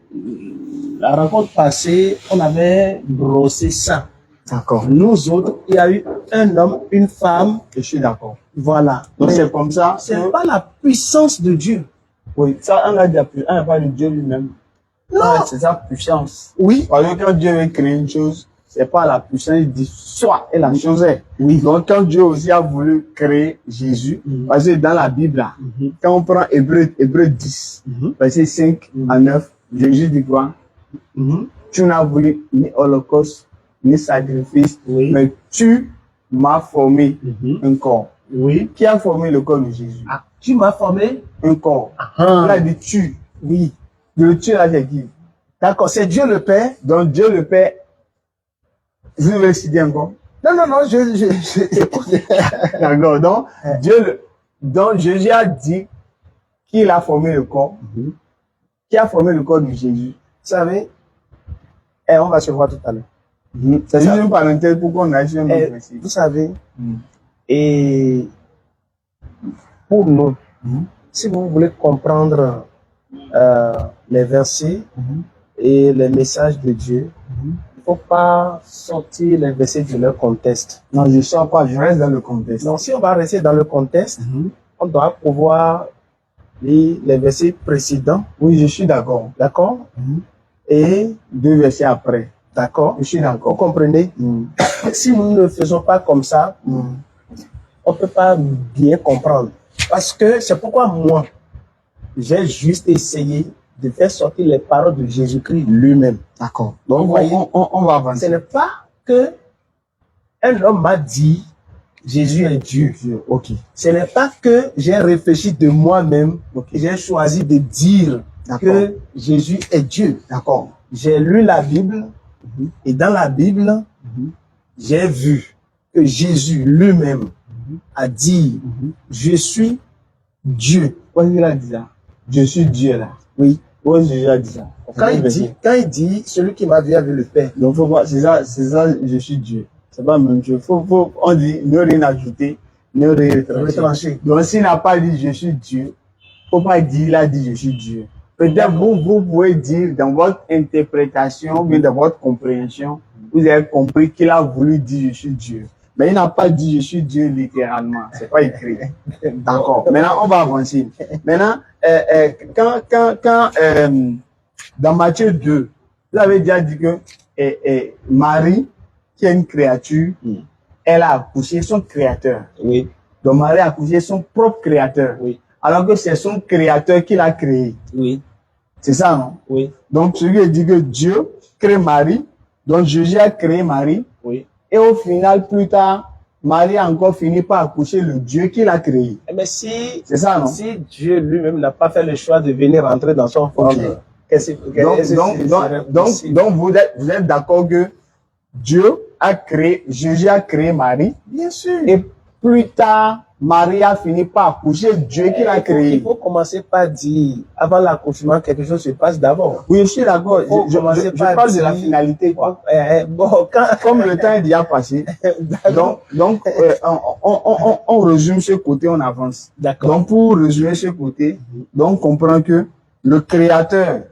la rencontre passée, on avait brossé ça. D'accord. Nous autres, il y a eu un homme, une femme. Je suis d'accord. Voilà. Donc c'est comme ça. C'est pas la puissance de Dieu. Oui, ça, on a pas de Dieu lui-même. Non. C'est sa puissance. Oui. Parce que quand Dieu veut créer une chose, c'est pas la puissance, il dit soit, et la chose est. Oui. Donc quand Dieu aussi a voulu créer Jésus, parce que dans la Bible, là, quand on prend Hébreu 10, verset 5 à 9, Jésus dit quoi? Tu n'as voulu ni holocauste, ni sacrifice, mais tu m'as formé un corps. Oui. Qui a formé le corps de Jésus? Ah, tu m'as formé un corps. Il a dit tu. Oui. Le tu là, c'est qui? D'accord, c'est Dieu le Père. Donc Dieu le Père, vous voulez citer encore? Non, je D'accord, donc Jésus a dit qu'il a formé le corps. Qui a formé le corps de Jésus? Vous savez, on va se voir tout à l'heure. C'est juste une parenthèse pour qu'on aille sur un autre verset. Vous savez, et pour nous, si vous voulez comprendre les versets et les messages de Dieu, il ne faut pas sortir les versets de leur contexte. Non, je ne sors pas, je reste dans le contexte. Donc, si on va rester dans le contexte, on doit pouvoir lire les versets précédents. Oui, je suis d'accord. D'accord? Et 2 versets après. d'accord? Je suis Vous d'accord. comprenez? Si nous ne faisons pas comme ça, on ne peut pas bien comprendre. Parce que c'est pourquoi moi, j'ai juste essayé de faire sortir les paroles de Jésus-Christ lui-même. D'accord. Donc, Vous voyez, on va ce avancer. n'est pas que un homme m'a dit Jésus est Dieu. Ok. Ce n'est pas que j'ai réfléchi de moi-même et j'ai choisi de dire que Jésus est Dieu. D'accord. J'ai lu la Bible et dans la Bible, j'ai vu que Jésus lui-même a dit je suis Dieu. Pourquoi il a dit ça? Je suis Dieu là. Oui. Pourquoi Jésus a dit ça? Quand il dit celui qui m'a vu avec le Père. Donc, faut pas, c'est ça, je suis Dieu. C'est pas la même chose. On dit ne rien ajouter, ne rien retrancher. Donc, s'il n'a pas dit je suis Dieu, faut pas dire il a dit je suis Dieu. Peut-être vous pouvez dire dans votre interprétation ou bien dans votre compréhension, vous avez compris qu'il a voulu dire je suis Dieu. Mais il n'a pas dit je suis Dieu littéralement. C'est pas écrit. D'accord. Maintenant, on va avancer. Maintenant, dans Matthieu 2, vous avez déjà dit que Marie, qui est une créature, elle a accouché son créateur. Oui. Donc Marie a accouché son propre créateur. Oui. Alors que c'est son créateur qui l'a créé. Oui. C'est ça, non? Oui. Donc celui qui dit que Dieu crée Marie, donc Jésus a créé Marie. Oui. Et au final, plus tard, Marie a encore fini par accoucher le Dieu qui l'a créé. Mais si, c'est ça, non? Si Dieu lui-même n'a pas fait le choix de venir rentrer dans son foyer, donc vous êtes d'accord que Dieu a créé, Jésus a créé Marie. Bien sûr. Et plus tard, Marie a fini par accoucher Dieu qui l'a créé. Il faut commencer par dire, avant l'accouchement, quelque chose se passe d'abord. Oui, je suis d'accord. Je parle de la finalité, quoi. Comme le temps est déjà passé, donc on résume ce côté, on avance. D'accord. Donc, pour résumer ce côté, donc on comprend que le créateur,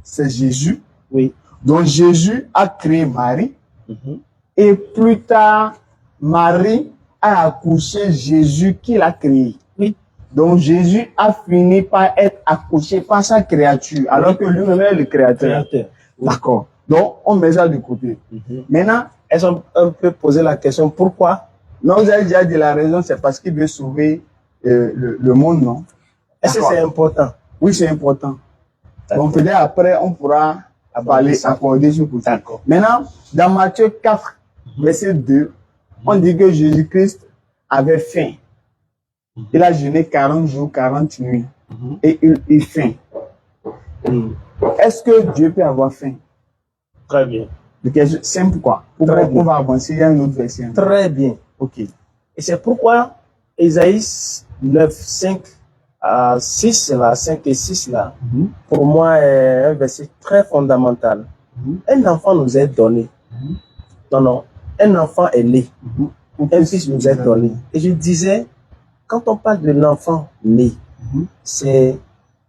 c'est Jésus. Oui. Donc, Jésus a créé Marie. Et plus tard, Marie a accouché Jésus qui l'a créé. Oui. Donc Jésus a fini par être accouché par sa créature, alors que lui-même est le créateur. Oui. D'accord. Donc on met ça de côté. Maintenant, est-ce qu'on peut poser la question pourquoi? Non, vous avez déjà dit la raison, c'est parce qu'il veut sauver le monde, non? Est-ce que c'est important? Oui, c'est important. Donc peut-être après, on pourra accorder ce côté. Maintenant, dans Matthieu 4, verset 2, on dit que Jésus-Christ avait faim. Il a jeûné 40 jours, 40 nuits. Et il faim. Est-ce que Dieu peut avoir faim? Très bien. Simple quoi. Pourquoi on va avancer? Il y a une autre version. Très bien. Ok. Et c'est pourquoi Ésaïe 9, 5 à 6, là, 5 et 6, là, pour moi, est un verset très fondamental. Un enfant nous est donné. Non. Un enfant est né. Un fils nous est donné. Et je disais, quand on parle de l'enfant né, c'est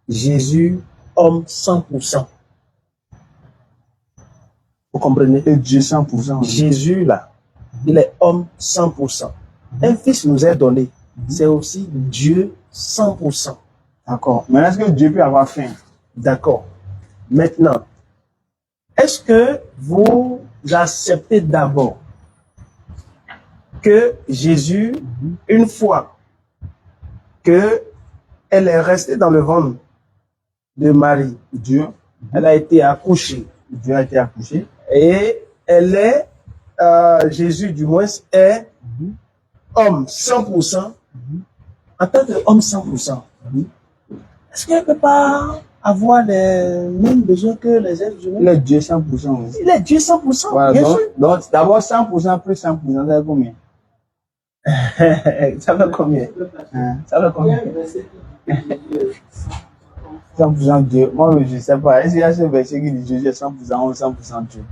Jésus, homme 100%. Vous comprenez? Et Dieu 100%. Jésus, là, il est homme 100%. Un fils nous est donné. C'est aussi Dieu 100%. D'accord. Mais est-ce que Dieu peut avoir faim? D'accord. Maintenant, est-ce que vous acceptez d'abord que Jésus, une fois que elle est restée dans le ventre de Marie, Dieu, elle a été accouchée. Dieu a été accouché. Et elle est, Jésus du moins, est homme 100%. En tant qu'homme 100%, est-ce qu'elle ne peut pas avoir les mêmes besoins que les êtres humains? Il est Dieu 100%. Oui. Il est Dieu 100%, voilà, bien sûr. Donc, d'abord 100% plus 100%, ça fait combien? Ça fait combien? Ça fait combien? 100% Dieu. Moi, je ne sais pas. Est-ce qu'il y a ce verset qui dit Jésus est 100% ou 100% Dieu?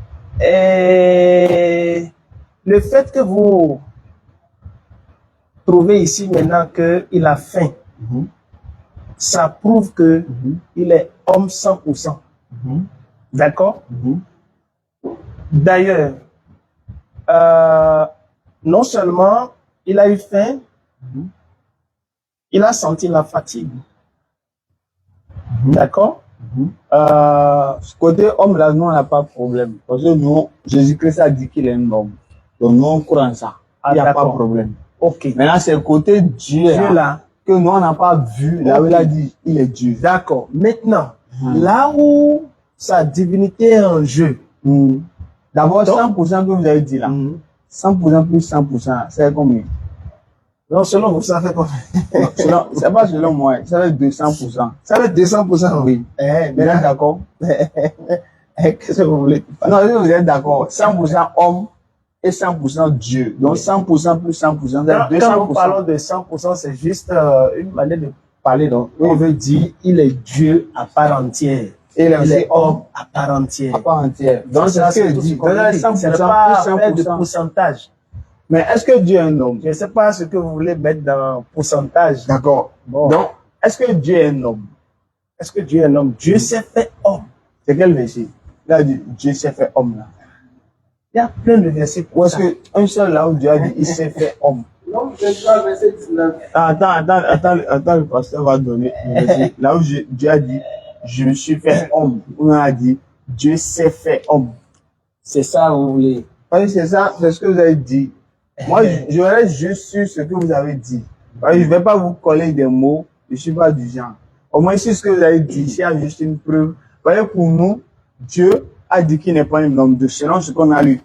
Et le fait que vous trouvez ici maintenant qu'il a faim, ça prouve que il est homme 100%. D'accord? D'ailleurs, non seulement il a eu faim, il a senti la fatigue. D'accord? Côté homme, là, nous, on n'a pas de problème. Parce que nous, Jésus-Christ a dit qu'il est un homme. Donc, nous, on croit en ça. Il n'y a pas de problème. Ok. Maintenant, c'est le côté Dieu, Dieu là, que nous, on n'a pas vu. Là où il a dit, il est Dieu. d'accord. Maintenant, là où sa divinité est en jeu. D'abord, Donc, 100% que vous avez dit là. 100% plus 100%, c'est combien? Non, selon vous, ça fait combien? C'est pas selon moi, ça fait 200%. Ça fait 200%. Oui. Eh, Vous êtes mais d'accord? qu'est-ce que vous voulez? Non, vous êtes d'accord. 100% homme et 100% Dieu. Donc 100% plus 100%, c'est 200%. Quand nous parlons de 100%, c'est juste une manière de parler. Donc, on veut dire il est Dieu à part entière. Et il est Il aussi est homme homme à part entière. à part entière. Donc c'est Ça, ce que je tout dis. qu'on Donc dit. 100% Ce n'est pas plus affaire de 100%. pourcentage. Mais est-ce que Dieu est un homme? Je ne sais pas ce que vous voulez mettre dans pourcentage. D'accord. Bon. Donc, est-ce que Dieu est un homme? Est-ce que Dieu est un homme? Dieu s'est fait homme. C'est quel verset? Il a dit, Dieu s'est fait homme là. Il y a plein de versets Ou pour est-ce ça. qu'un seul là où Dieu a dit, il s'est fait homme? L'homme 23, verset 19. Attends, le pasteur va donner le verset. Là où Dieu a dit, je me suis fait homme. On a dit, Dieu s'est fait homme. C'est ça, vous voulez. Parce que c'est ça, c'est ce que vous avez dit. Moi, je reste juste sur ce que vous avez dit. Parce que je ne vais pas vous coller des mots, je ne suis pas du genre. Au moins, si ce que vous avez dit, il y a juste une preuve. Vous voyez, pour nous, Dieu a dit qu'il n'est pas un homme, de selon ce qu'on a lu.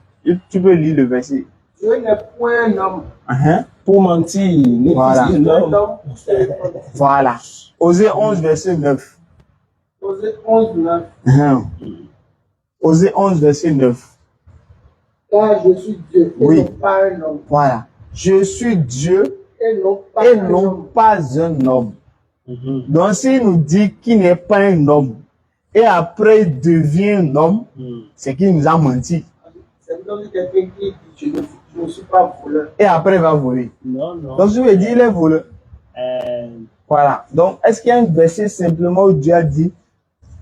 Tu peux lire le verset. Dieu n'est point un homme. Pour mentir, n'est Voilà. pas Un l'homme. homme, c'est un homme. Voilà. Osée 11, verset 9. Osée 11, 9. Osée 11, verset 9. Car je suis Dieu et Oui. non pas un homme. Voilà. Je suis Dieu Et non pas et un non homme. pas un homme. Donc, s'il nous dit qu'il n'est pas un homme et après il devient un homme, c'est qu'il nous a menti. C'est comme quelqu'un qui dit je ne suis pas voleur. Et après il va voler. Non, non. Donc, je veux dire, il est voleur. Voilà. Donc, est-ce qu'il y a un verset simplement où Dieu a dit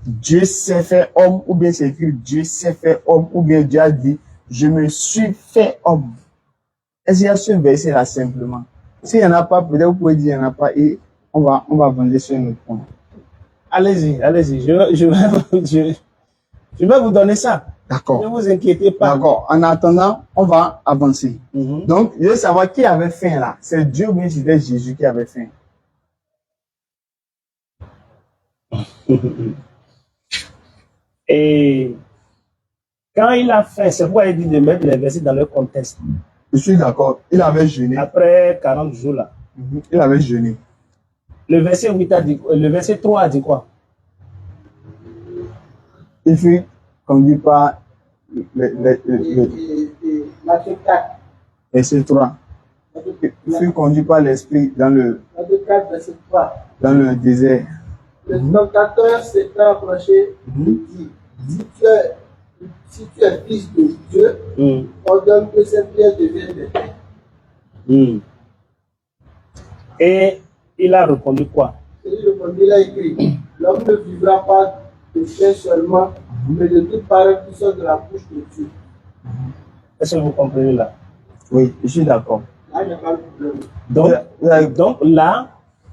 Dieu s'est fait homme, ou bien c'est écrit Dieu s'est fait homme, ou bien Dieu a dit je me suis fait homme? Est-ce qu'il y a ce verset-là simplement? S'il n'y en a pas, peut-être vous pouvez dire il n'y en a pas et on va avancer sur notre point. Allez-y, allez-y. Je vais vous donner ça. D'accord. Ne vous inquiétez pas. D'accord. En attendant, on va avancer. Donc, je veux savoir qui avait faim là. C'est Dieu ou bien c'était Jésus qui avait faim? Et quand il a fait, c'est pourquoi il dit de mettre les versets dans leur contexte. Je suis d'accord. Il avait jeûné. Après 40 jours là. Il avait jeûné. Le verset 8 a dit, le verset 3 a dit quoi? Il fut conduit par Et Matthieu 4. verset 3. Il fut conduit par l'esprit dans le Verset 3. désert. Le tentateur s'étant approché, dit, si tu es fils de Dieu, ordonne que ces pierres deviennent des pains. Et il a répondu quoi? Et il répondit, il a écrit, l'homme ne vivra pas de pain seulement, mais de toute parole qui sort de la bouche de Dieu. Est-ce que vous comprenez là? Oui, je suis d'accord. Là, il n'y a pas de problème. Donc là,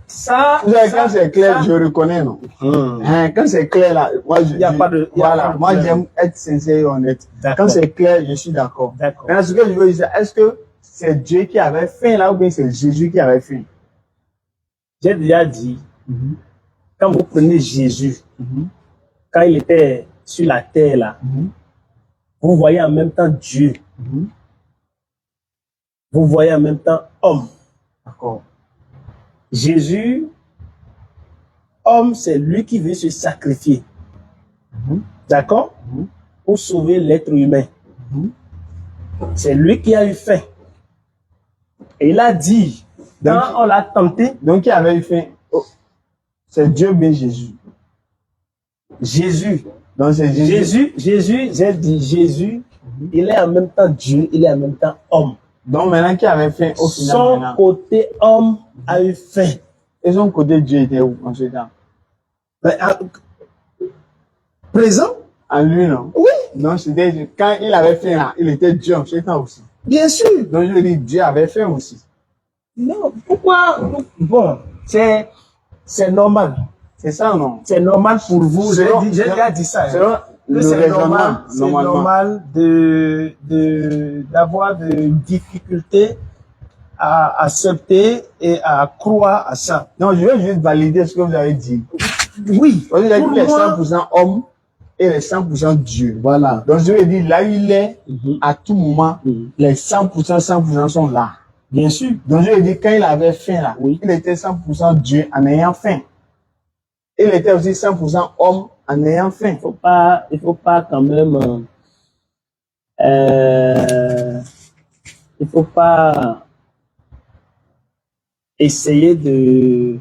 ça. Vous savez, quand c'est clair, je reconnais, non? Quand c'est clair, là, moi, Il y a pas de- il y a voilà, pas de moi, problème. j'aime être sincère et honnête. D'accord. Quand c'est clair, je suis d'accord. D'accord. Maintenant, ce que je veux dire, est-ce que c'est Dieu qui avait faim, là, ou bien c'est Jésus qui avait faim? J'ai déjà dit, quand vous prenez Jésus, quand il était sur la terre là, vous voyez en même temps Dieu. Vous voyez en même temps homme. D'accord. Jésus, homme, c'est lui qui veut se sacrifier. D'accord? Pour sauver l'être humain. C'est lui qui a eu faim. Et il a dit, quand on l'a tenté, Donc, qui avait eu faim? Oh, c'est Dieu, bien Jésus. Jésus. Donc, c'est Jésus. Jésus, j'ai dit Jésus, il est en même temps Dieu, il est en même temps homme. Donc, maintenant, qui avait faim au final? Son Maintenant? côté homme a eu faim. Et son côté Dieu était où en ce temps? Ben, présent? En lui, non? Oui, Non, c'était quand il avait fait là, il était Dieu en ce temps aussi. bien sûr. Donc je dis Dieu avait fait aussi. Non, pourquoi? Bon, c'est normal. C'est ça, non? C'est normal pour vous. J'ai Selon- déjà dit ça. Selon Que le c'est raisonnement, normal, c'est normalement. normal d'avoir des difficultés à accepter et à croire à ça. Non, je veux juste valider ce que vous avez dit. Oui, Vous avez dit pour qu'il est moi, 100% homme et il est 100% Dieu. voilà. Donc je veux dire, là où il est, à tout moment, Mhm. les 100% sont là. Bien sûr. Donc je veux dire, quand il avait faim là, Oui. il était 100% Dieu en ayant faim. Il était aussi 100% homme en ayant faim. Il faut pas quand même, il faut pas essayer de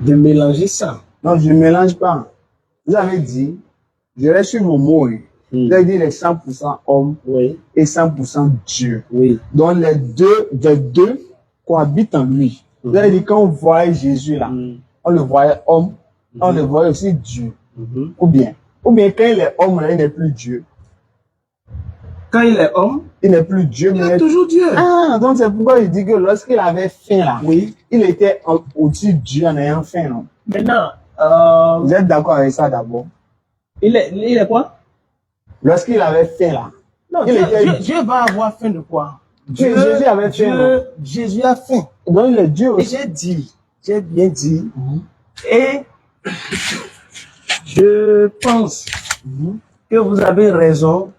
mélanger ça. Non, je ne mélange pas. Vous avez dit, je reste sur mon mot. Hein. Vous avez dit, il est 100% homme Oui, et 100% Dieu. oui. Donc les deux cohabitent en lui. Vous avez dit, quand on voyait Jésus là, on le voyait homme, on le voyait aussi Dieu. Ou bien quand il est homme là, il n'est plus Dieu. Quand il est homme, Il n'est plus Dieu, il mais est toujours Dieu. Ah, donc c'est pourquoi il dit que lorsqu'il avait faim là, Oui. il était au-dessus de Dieu en ayant faim, non? Maintenant, Vous êtes d'accord avec ça d'abord? il est quoi? Lorsqu'il avait faim là, Non, il était Dieu va avoir faim de quoi? Jésus avait faim, non? Jésus a faim. Donc il est Dieu Et aussi. j'ai bien dit, et je pense que vous avez raison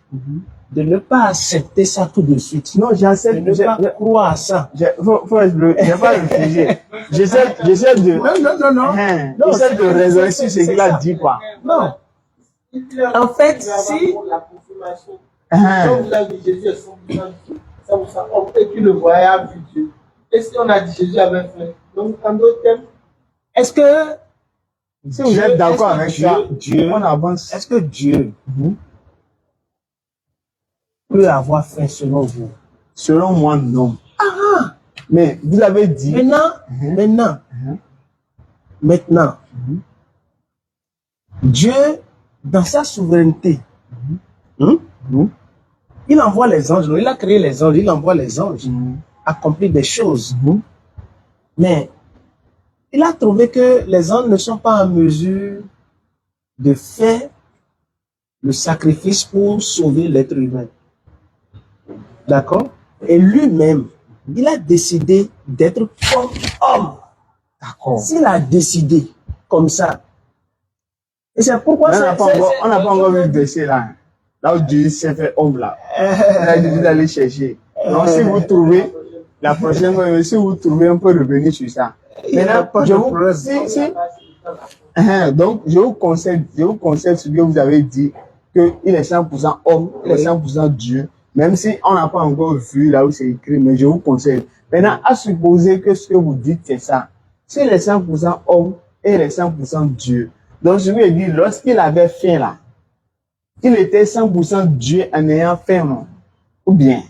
de ne pas accepter ça tout de suite. Non, De j'accepte. ne pas croire à ça. Faut être bleu. Je n'ai pas refusé. J'essaie de. Non. Non, J'essaie de raisonner sur ce qu'il a ça. dit, quoi. Non. En fait, si... La confirmation. Quand vous avez dit Jésus est 100% Dieu, 100% homme, et puis le voyait a vu Dieu. Et si on a dit Jésus avait fait? Donc, en d'autres termes, Est-ce que... Si vous êtes d'accord avec ça, Dieu, on avance. est-ce que Dieu peut avoir faim selon vous? Selon moi, non. Mais vous avez dit. Maintenant, Dieu, dans sa souveraineté, il envoie les anges, il a créé les anges, il envoie les anges accomplir des choses. Mais il a trouvé que les anges ne sont pas en mesure de faire le sacrifice pour sauver l'être humain. D'accord? Et lui-même, il a décidé d'être comme homme. D'accord. S'il a décidé comme ça, et c'est pourquoi On n'a pas encore vu le verset là. Là où Dieu s'est fait homme là. Il a dit d'aller chercher. Donc si vous trouvez, la prochaine fois, si vous trouvez, on peut revenir sur ça. Maintenant, donc je vous conseille ce que vous avez dit, qu'il est 100% homme, il est 100% Dieu. Même si on n'a pas encore vu là où c'est écrit, mais je vous conseille. Maintenant, à supposer que ce que vous dites, c'est ça. S'il est 100% homme et il est 100% Dieu. Donc, je lui ai dit, lorsqu'il avait faim là, il était 100% Dieu en ayant faim, non? Ou bien?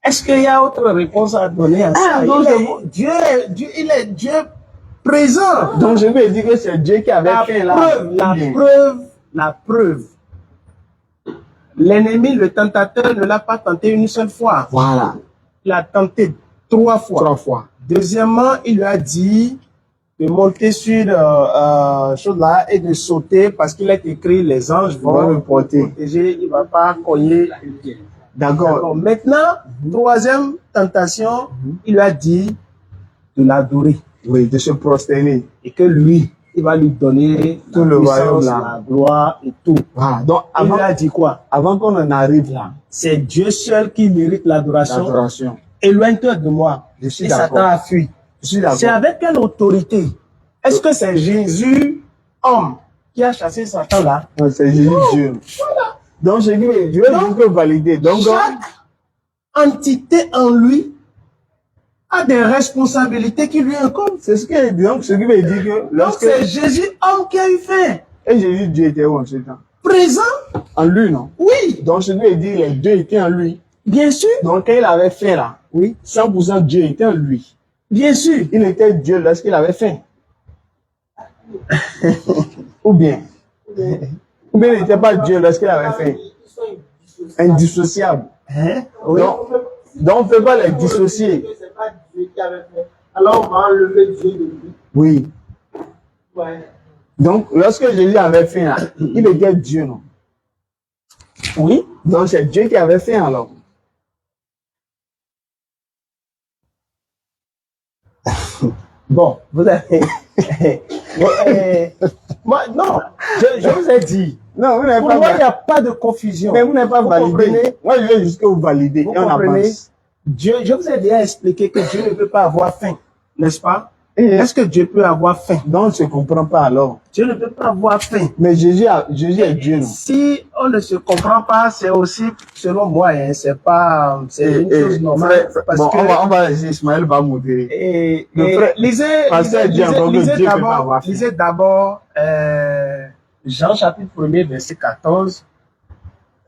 Est-ce qu'il y a autre réponse à donner à ça? Dieu, il est Dieu présent. Donc, je lui ai dit que c'est Dieu qui avait faim là. La preuve. L'ennemi, le tentateur, ne l'a pas tenté une seule fois. Voilà. Il a tenté 3 fois. 3 fois. Deuxièmement, il lui a dit de monter sur chose là et de sauter parce qu'il est écrit les anges vont le protéger, il ne va pas cogner. D'accord. Maintenant, troisième tentation, il lui a dit de l'adorer. Oui, de se prosterner. Et que lui, il va lui donner tout le royaume, la gloire et tout. Voilà. Donc, il lui a dit quoi? Avant qu'on en arrive là, c'est Dieu seul qui mérite l'adoration. Éloigne-toi de moi. Je suis et d'accord. Satan a fui. Je suis d'accord. C'est avec quelle autorité? Est-ce que c'est Jésus, homme, qui a chassé Satan là? Non, c'est Jésus, Dieu. Voilà. Donc, je vais valider. Donc, chaque entité en lui a des responsabilités qui lui incombent. C'est ce qu'il dit. Donc, ce qui veut dire que lorsque c'est Jésus, homme, qui a eu faim. Et Jésus, Dieu était où en ce temps? Présent. En lui, non? Oui. Donc, ce qui veut dire les deux étaient en lui. Bien sûr. Donc, quand il avait faim là, Oui. 100% Dieu était en lui. Bien sûr. Il était Dieu lorsqu'il avait faim. Ou bien il n'était pas Dieu lorsqu'il avait faim. Ils sont Indissociable. Hein? Oui. Donc, on ne peut pas les dissocier. C'est pas Dieu qui avait fait. Alors on va enlever Dieu de lui. Oui. Ouais. Donc, lorsque Jésus avait faim là, il était Dieu, non? Oui. Donc, c'est Dieu qui avait faim alors. Bon, vous avez. Bon, moi, non, je vous ai dit. Non, vous n'avez Pour pas moi, il n'y validé. a pas de confusion. Mais vous n'avez pas Vous validé. comprenez? Moi, je vais jusqu'à vous valider Vous et on comprenez? avance. Dieu, je vous ai déjà expliqué que Dieu ne peut pas avoir faim, n'est-ce pas? Et Est-ce que Dieu peut avoir faim? donc, on ne se comprend pas alors. Dieu ne peut pas avoir faim. Mais Jésus est Dieu, non? Si on ne se comprend pas, c'est aussi, selon moi, hein, c'est pas, c'est une chose normale. Frère, Parce bon, que, on va laisser Ismaël va modérer. Le frère, Pasteur dit encore que Dieu peut pas avoir faim. lisez d'abord Jean chapitre 1er, verset 14.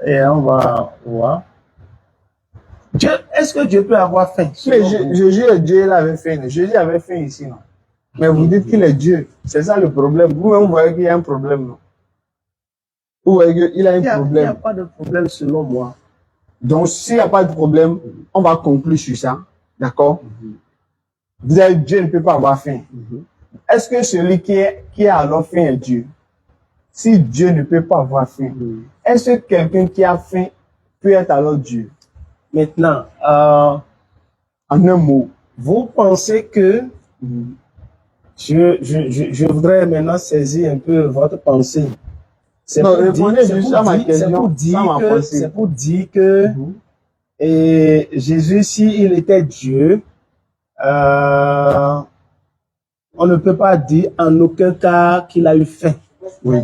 Et on va voir. Est-ce que Dieu peut avoir faim? Mais Jésus est Dieu, il avait faim. Jésus avait faim ici, non? Mais vous dites qu'il est Dieu. C'est ça le problème. Vous-même, vous voyez qu'il y a un problème, non? Vous voyez qu'il a un Il n'y a problème. pas de problème selon moi. Donc, s'il n'y a pas de problème, on va conclure sur ça. D'accord? Vous avez Dieu ne peut pas avoir faim. Est-ce que celui qui a alors faim est Dieu? Si Dieu ne peut pas avoir faim, est-ce que quelqu'un qui a faim peut être alors Dieu? Maintenant, En un mot. vous pensez que je voudrais maintenant saisir un peu votre pensée. C'est Non, pour répondez dire- juste c'est à pour ma dire- question, c'est pour dire sans ma que- pensée. C'est pour dire que et Jésus, s'il était Dieu, on ne peut pas dire en aucun cas qu'il a eu faim. Oui.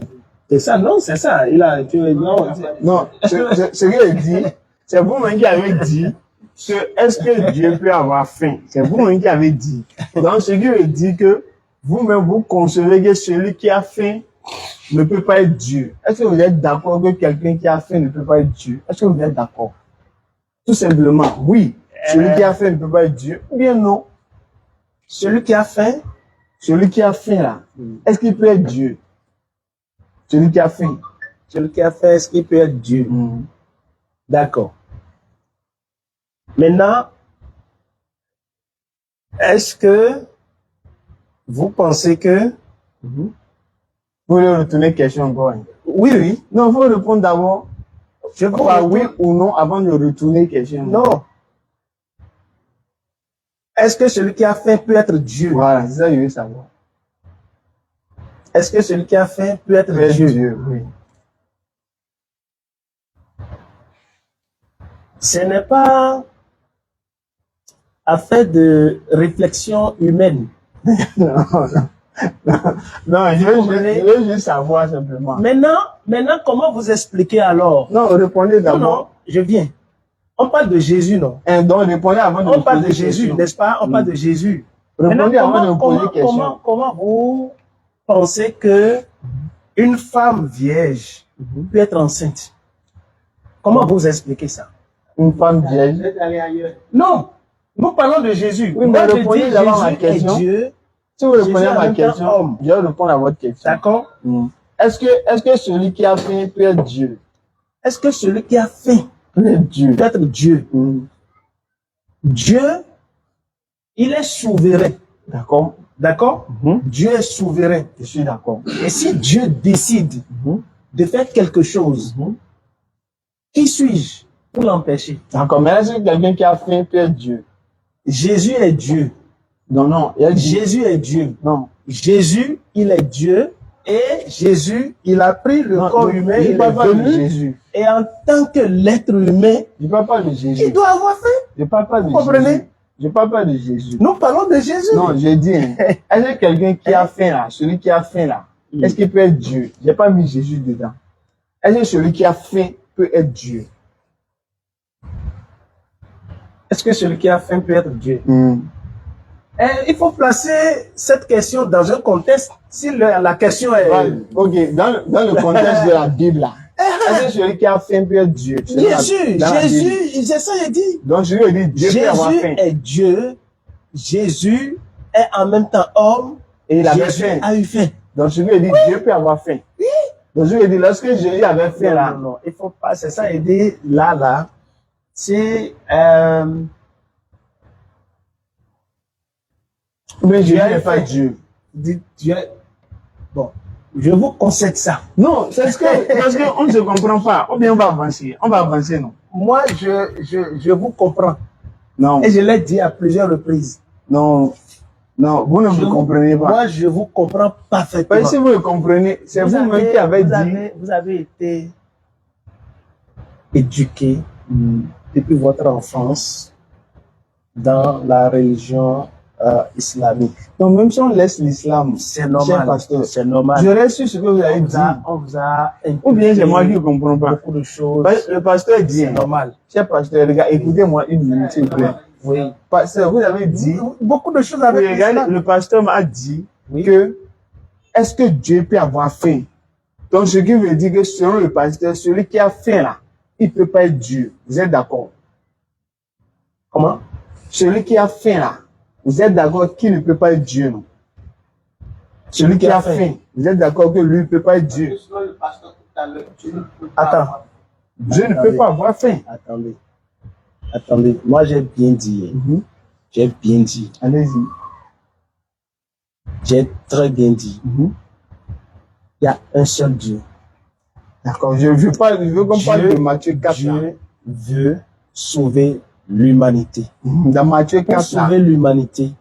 C'est ça, non, c'est ça. Il a, non, Non, ce qu'il a dit, c'est vous-même qui avez dit que est-ce que Dieu peut avoir faim? C'est vous-même qui avez dit. Donc, ce qui veut dire que vous-même, vous concevez que celui qui a faim ne peut pas être Dieu. Est-ce que vous êtes d'accord que quelqu'un qui a faim ne peut pas être Dieu? Est-ce que vous êtes d'accord? Tout simplement, oui. Celui qui a faim ne peut pas être Dieu. Ou bien non. celui qui a faim, Celui qui a faim là, est-ce qu'il peut être Dieu? Celui qui a faim. celui qui a faim, est-ce qu'il peut être Dieu? D'accord. Maintenant, est-ce que vous pensez que... Vous voulez retourner question encore? Hein? Oui, oui. Non, il faut répondre d'abord Je vous par oui réponds- ou non avant de retourner question. Non. Est-ce que celui qui a faim peut être Dieu? Voilà, c'est ça que je veux savoir. Est-ce que celui qui a faim peut être Est Dieu? Dieu, oui. Ce n'est pas affaire de réflexion humaine. Non, je veux juste savoir simplement. Maintenant, comment vous expliquez alors? Non, répondez Non, d'abord. non, je viens. On parle de Jésus, non? Donc, répondez avant de On me parle poser de Jésus, question. n'est-ce pas? On parle de Jésus. Répondez avant de me poser comment, question. comment vous pensez que une femme vierge peut être enceinte? Comment vous expliquez ça? Une femme vierge. Vous êtes allé ailleurs. Non, nous parlons de Jésus. Oui, mais Moi, je répondez dis d'abord à ma Jésus est question. Dieu, Si vous répondez Jésus à en ma même temps question, homme. je vais répondre à votre question. d'accord? Est-ce que celui qui a faim peut être Dieu? Est-ce que celui qui a faim Peut être Dieu. peut être Dieu? Dieu, il est souverain. D'accord? D'accord? Dieu est souverain. Je suis d'accord. Et si Dieu décide de faire quelque chose, qui suis-je pour l'empêcher? D'accord, mais est-ce que quelqu'un qui a faim peut être Dieu? Jésus est Dieu. Non, non, il a dit. Jésus est Dieu. Non. Jésus, il est Dieu. Et Jésus, il a pris le corps humain, je il parle est pas de venu. Jésus. Et en tant que l'être humain, Je parle pas de Jésus. il doit avoir faim. Je parle pas de Vous comprenez? Jésus. Je parle pas de Jésus. Nous parlons de Jésus. Non, j'ai dit, hein, est-ce que quelqu'un qui a faim là, celui qui a faim là, est-ce qu'il peut être Dieu? J'ai pas mis Jésus dedans. Est-ce que celui qui a faim peut être Dieu? Est-ce que celui qui a faim peut être Dieu? Il faut placer cette question dans un contexte. Si la question est... Ok, dans le contexte de la Bible là. Est-ce que celui qui a faim peut être Dieu? Bien sûr, Jésus, c'est ça il dit. Donc je lui ai dit, Dieu peut avoir Jésus faim. est Dieu, Jésus est en même temps homme, Et il avait Jésus faim. a eu faim. Donc je lui ai dit, Dieu peut avoir faim. Donc je lui ai dit, lorsque Jésus avait faim là, Non, il faut pas, c'est ça il dit, là, c'est, mais Jésus Dieu a n'est pas faim. Dieu. dit Dieu, bon, je vous concède ça. Non, c'est ce que, parce qu'on ne se comprend pas. Ou bien on va avancer. On va avancer, non? Moi, je vous comprends. Non, Et je l'ai dit à plusieurs reprises. non, non, vous ne me comprenez pas. Moi, je vous comprends parfaitement. Parce que si vous le comprenez, c'est vous-même qui avez dit. Vous avez été éduqué depuis votre enfance dans la religion islamique. Donc même si on laisse l'islam, C'est cher normal. pasteur, C'est normal. je reste sur ce que vous avez dit. On vous a Ou bien c'est moi qui ne comprends pas. beaucoup de choses. Le pasteur dit, C'est normal. cher pasteur, regarde, écoutez-moi une minute, s'il vous plaît. Oui. Pasteur, vous avez dit, Beaucoup de choses avec regardez, l'islam. le pasteur m'a dit Oui. que est-ce que Dieu peut avoir faim? Donc ce qui veut dire que selon le pasteur, celui qui a faim là, il ne peut pas être Dieu. Vous êtes d'accord? Comment? Celui qui a faim là, vous êtes d'accord qu'il ne peut pas être Dieu, non? Celui qui a faim, vous êtes d'accord que lui ne peut pas être Dieu? Selon le pasteur tout à l'heure, tu ne peux pas Attends. avoir- Dieu ne peut pas avoir faim. Attendez. Attendez. Moi, j'ai bien dit. J'ai bien dit. Allez-y. J'ai très bien dit. Il y a un seul Dieu. D'accord, je veux qu'on parle de Matthieu 4 là. Dieu veut sauver l'humanité. Dans Matthieu Pour 4 là. sauver l'humanité,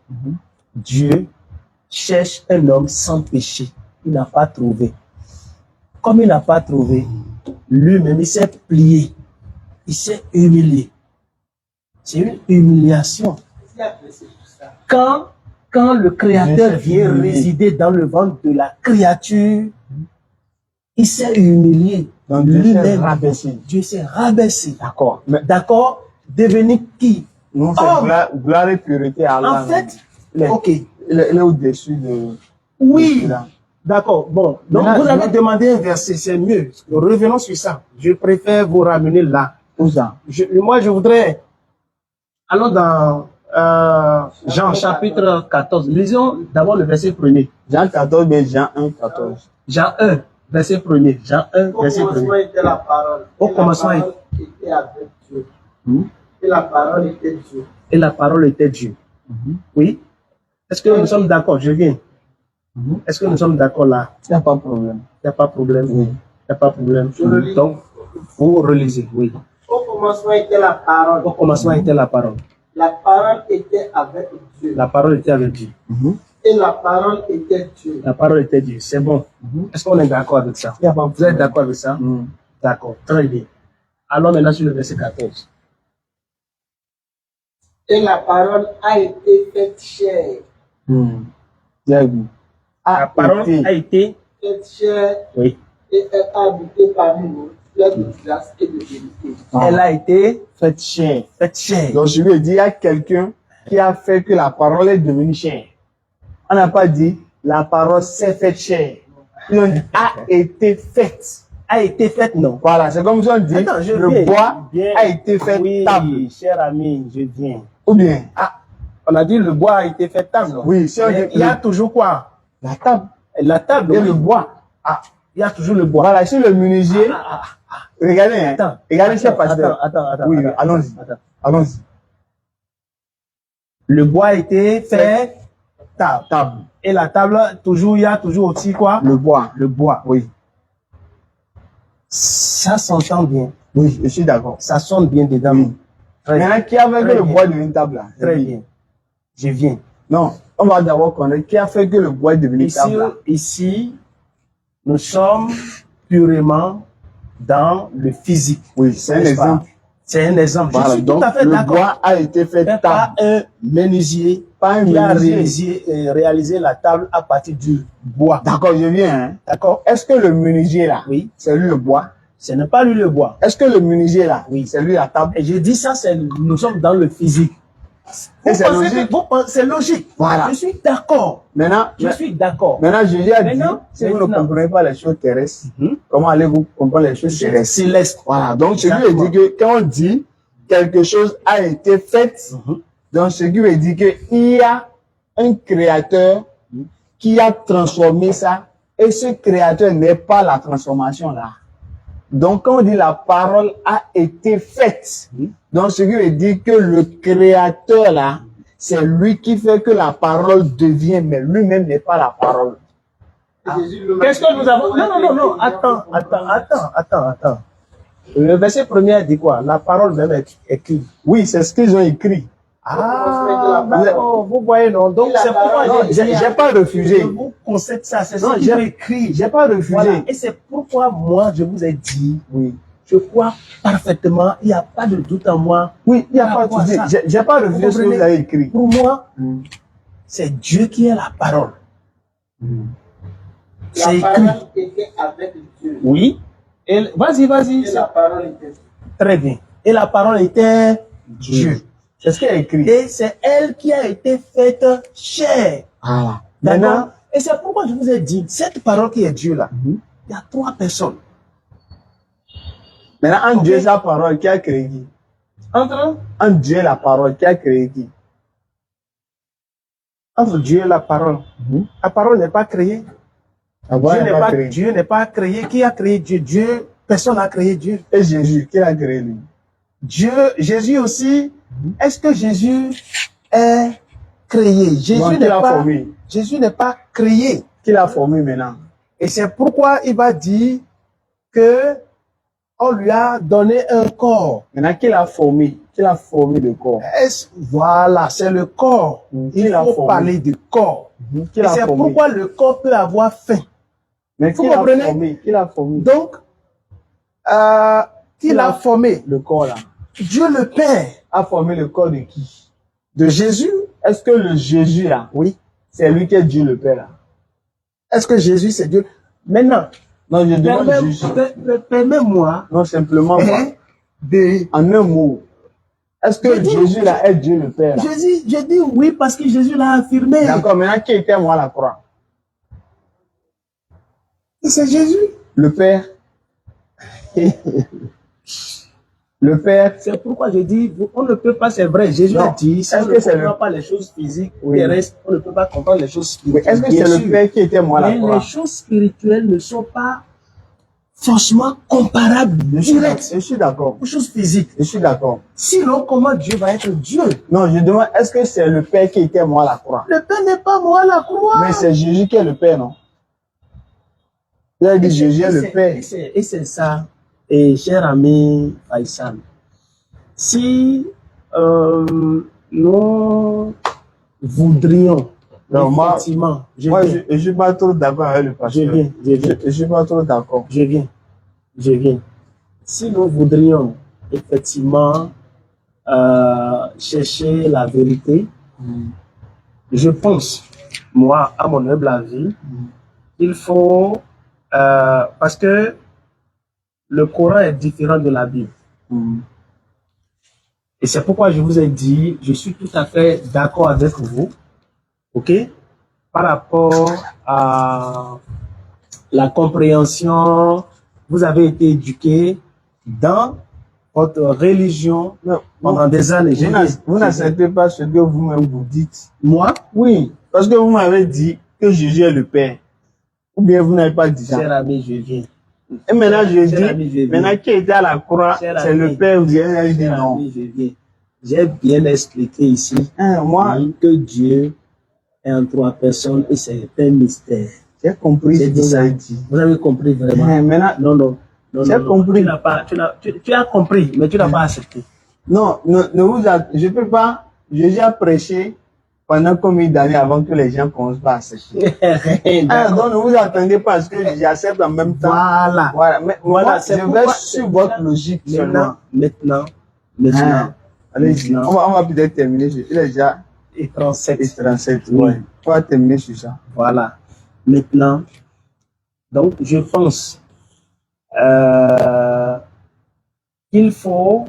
Dieu cherche un homme sans péché. Il n'a pas trouvé. Comme il n'a pas trouvé, lui-même, il s'est plié. Il s'est humilié. C'est une humiliation. Qui a pressé tout ça? Quand le Créateur Dieu s'est vient humilié. résider dans le ventre de la créature, il s'est humilié. Donc Dieu s'est Lui-même, rabaissé. Dieu s'est rabaissé. D'accord. Mais D'accord? Devenu qui? non, c'est Homme. gloire et pureté à Allah. En fait, il est, ok. il est au-dessus de. Oui. de là. D'accord. Bon. Donc, Maintenant, vous avez demandé un verset, c'est mieux. Revenons sur ça. Je préfère vous ramener là. Où ça? Moi, je voudrais. Allons dans Jean chapitre 14. Lisons d'abord le verset 1er. Jean 14, mais Jean 1, 14. Jean 1, verset 1er. Jean 1, Au verset commencement 1er. était la parole. Au Et commencement, la parole était avec Dieu. Et la parole était Dieu. Et la parole était Dieu. Oui. Est-ce que nous sommes d'accord? Je viens. Est-ce que nous sommes d'accord là? Il n'y a pas de problème. Il n'y a pas de problème. Oui. Il n'y a pas de problème. Je le lis. Donc, vous relisez, oui. Au commencement était la parole. Au commencement était la parole. La parole était avec Dieu. La parole était avec Dieu. Et la parole était Dieu. La parole était Dieu. C'est bon. Est-ce qu'on est d'accord avec ça? Il n'y a pas de Vous êtes problème. d'accord avec ça? D'accord. Très bien. Allons maintenant sur le verset 14. Et la parole a été faite chair. J'ai vu. La parole a été, Faite chair oui. et elle a habité parmi nous. Pleine de grâce et de vérité. Elle a été Faites chair. faite chair. Donc je lui ai dit, il y a quelqu'un qui a fait que la parole est devenue chair. On n'a pas dit la parole s'est faite chair. Ils ont dit a été faite. A été faite, non. Voilà, c'est comme si on dit Attends, je le viens. bois Viens. a été fait Oui, table. cher ami, je viens. Ou bien, On a dit le bois a été fait table. oui, si on Mais dit il y a toujours quoi? la table La table. et oui. le bois. Il y a toujours le bois. Voilà, si le menuisier, regardez, hein, Attends. regardez, cher Attends, pasteur. attends. Oui, attends, allons-y. attends. Allons-y. Le bois a été fait table. Table, Et la table, toujours, il y a toujours aussi quoi? le bois. Le bois. Oui, Ça s'entend bien. oui, je suis d'accord. Ça sonne bien dedans. Oui. Très bien. Maintenant, qui a fait que Très le bien. bois devienne table là? Très bien. Je viens. Non, on va d'abord connaître qui a fait que le bois est devenu Ici, table là. ici, nous sommes purement dans le physique. Oui, c'est un N'est-ce pas? exemple. C'est un exemple. Voilà, Je suis donc tout à fait le d'accord. bois a été fait Mais pas table. un menuisier Pas un qui a menuisier. réalisé la table à partir du bois. D'accord, je viens. Hein. D'accord? Est-ce que le menuisier là, Oui. c'est lui le bois? Ce n'est pas lui le bois. Est-ce que le menuisier là, Oui. c'est lui la table? Et je dis ça, nous sommes dans le physique. Et c'est pensez logique. que c'est logique. Voilà. Je suis d'accord. Maintenant, Je suis d'accord. maintenant Jésus a dit, Maintenant, si vous ne comprenez pas les choses terrestres, Mhm. comment allez-vous comprendre les choses célestes? Céleste. Voilà. Donc, ce qui veut Exactement. dire que quand on dit quelque chose a été fait, Mhm. donc ce qui veut dire qu'il y a un créateur qui a transformé ça et ce créateur n'est pas la transformation là. Donc, quand on dit la parole a été faite, donc ce qui veut dire que le créateur là, c'est lui qui fait que la parole devient, mais lui-même n'est pas la parole. Qu'est-ce que nous avons? Non. Attends. Le verset premier dit quoi? La parole même est écrite. Oui, c'est ce qu'ils ont écrit. Ah, d'accord. Vous voyez, non? Donc, c'est pourquoi j'ai pas refusé. Vous concède ça, c'est Non, ce qu'ils ont écrit. J'ai pas refusé. Voilà. Et c'est pourquoi moi, je vous ai dit, Oui. je crois parfaitement, il n'y a pas de doute en moi. Oui, il n'y a pas de Par rapport à souci. ça. J'ai pas refusé Vous ce que comprenez? vous avez écrit. Pour moi, c'est Dieu qui est la parole. C'est La écrit. parole était avec Dieu. Oui. Et vas-y. Et la parole était. Très bien. Et la parole était Dieu. C'est ce qu'il a écrit. Et c'est elle qui a été faite chair. Voilà. D'accord? Maintenant, Et c'est pourquoi je vous ai dit, cette parole qui est Dieu là, il y a 3 personnes. en Ok. Dieu et sa parole, qui a créé qui? Entre Dieu et la parole, qui a créé qui? Dieu et la parole. La parole n'est pas créée. Dieu n'est pas créé. Qui a créé Dieu? Dieu, personne n'a créé Dieu. Et Jésus, qui l'a créé lui? Jésus aussi. Est-ce que Jésus est créé? Jésus n'est pas créé. Qui l'a formé maintenant? Et c'est pourquoi il va dire que on lui a donné un corps. Maintenant, qui l'a formé? Qui l'a formé le corps? Voilà, c'est le corps. Qui Il l'a faut formé? parler du corps. Qui Et l'a c'est formé? pourquoi le corps peut avoir faim. Mais Vous qui l'a comprenez? formé? Qui l'a formé? Donc, qui l'a formé? Le corps là. Dieu le Père. A formé le corps de qui? De Jésus? Est-ce que le Jésus là, Oui. c'est lui qui est Dieu le Père là? Est-ce que Jésus c'est Dieu? Maintenant, Non, je demande Jésus. permets-moi Non, simplement, en un mot. Est-ce que Jésus là est Dieu le Père là? je dis oui parce que Jésus l'a affirmé. D'accord, maintenant qui était moi à la croix? C'est Jésus. Le Père. Le Père. C'est pourquoi je dis, on ne peut pas, c'est vrai, Jésus a dit, si on ne comprend pas les choses physiques, terrestres, on ne peut pas comprendre les choses spirituelles. Est-ce que c'est le Père qui était moi à la croix? Mais les choses spirituelles ne sont pas forcément comparables direct Je suis d'accord. aux choses physiques. Je suis d'accord. Sinon, comment Dieu va être Dieu? Non, je demande, est-ce que c'est le Père qui était moi à la croix? Le Père n'est pas moi à la croix. Mais c'est Jésus qui est le Père, non? Il a dit Jésus est le Père. Et c'est ça. Et cher ami Faisal, si nous voudrions, Non, effectivement, je suis pas trop d'accord avec le pasteur. Je suis pas trop d'accord. Je viens. Si nous voudrions effectivement chercher la vérité, je pense, moi, à mon humble avis, il faut, parce que le Coran est différent de la Bible. Et c'est pourquoi je vous ai dit, je suis tout à fait d'accord avec vous, ok, par rapport à la compréhension. Vous avez été éduqué dans votre religion pendant des années. Vous n'acceptez pas ce que vous-même vous dites. Moi? Oui, parce que vous m'avez dit que Jésus est le Père. Ou bien vous n'avez pas dit ça. Cher ami, je viens. Et maintenant je dis, maintenant qui était à la croix, c'est le Père. Vous avez dit non. Ami, je viens. J'ai bien expliqué ici que Dieu est en 3 personnes et c'est un mystère. J'ai compris ce que vous avez dit. Vous avez compris vraiment? Maintenant, Non. j'ai compris. Tu as compris, mais tu n'as pas accepté. Non, je peux pas. Jésus a prêché pendant combien d'années avant que les gens commencent à accepter. Donc ne vous attendez pas à ce que j'accepte en même temps. Voilà. Mais moi, je vais sur votre logique seulement. Maintenant. Allez-y. On va peut-être terminer. Il est déjà et 37. 37. Oui. Ouais. On va terminer sur ça. Voilà. Maintenant, donc je pense qu'il faut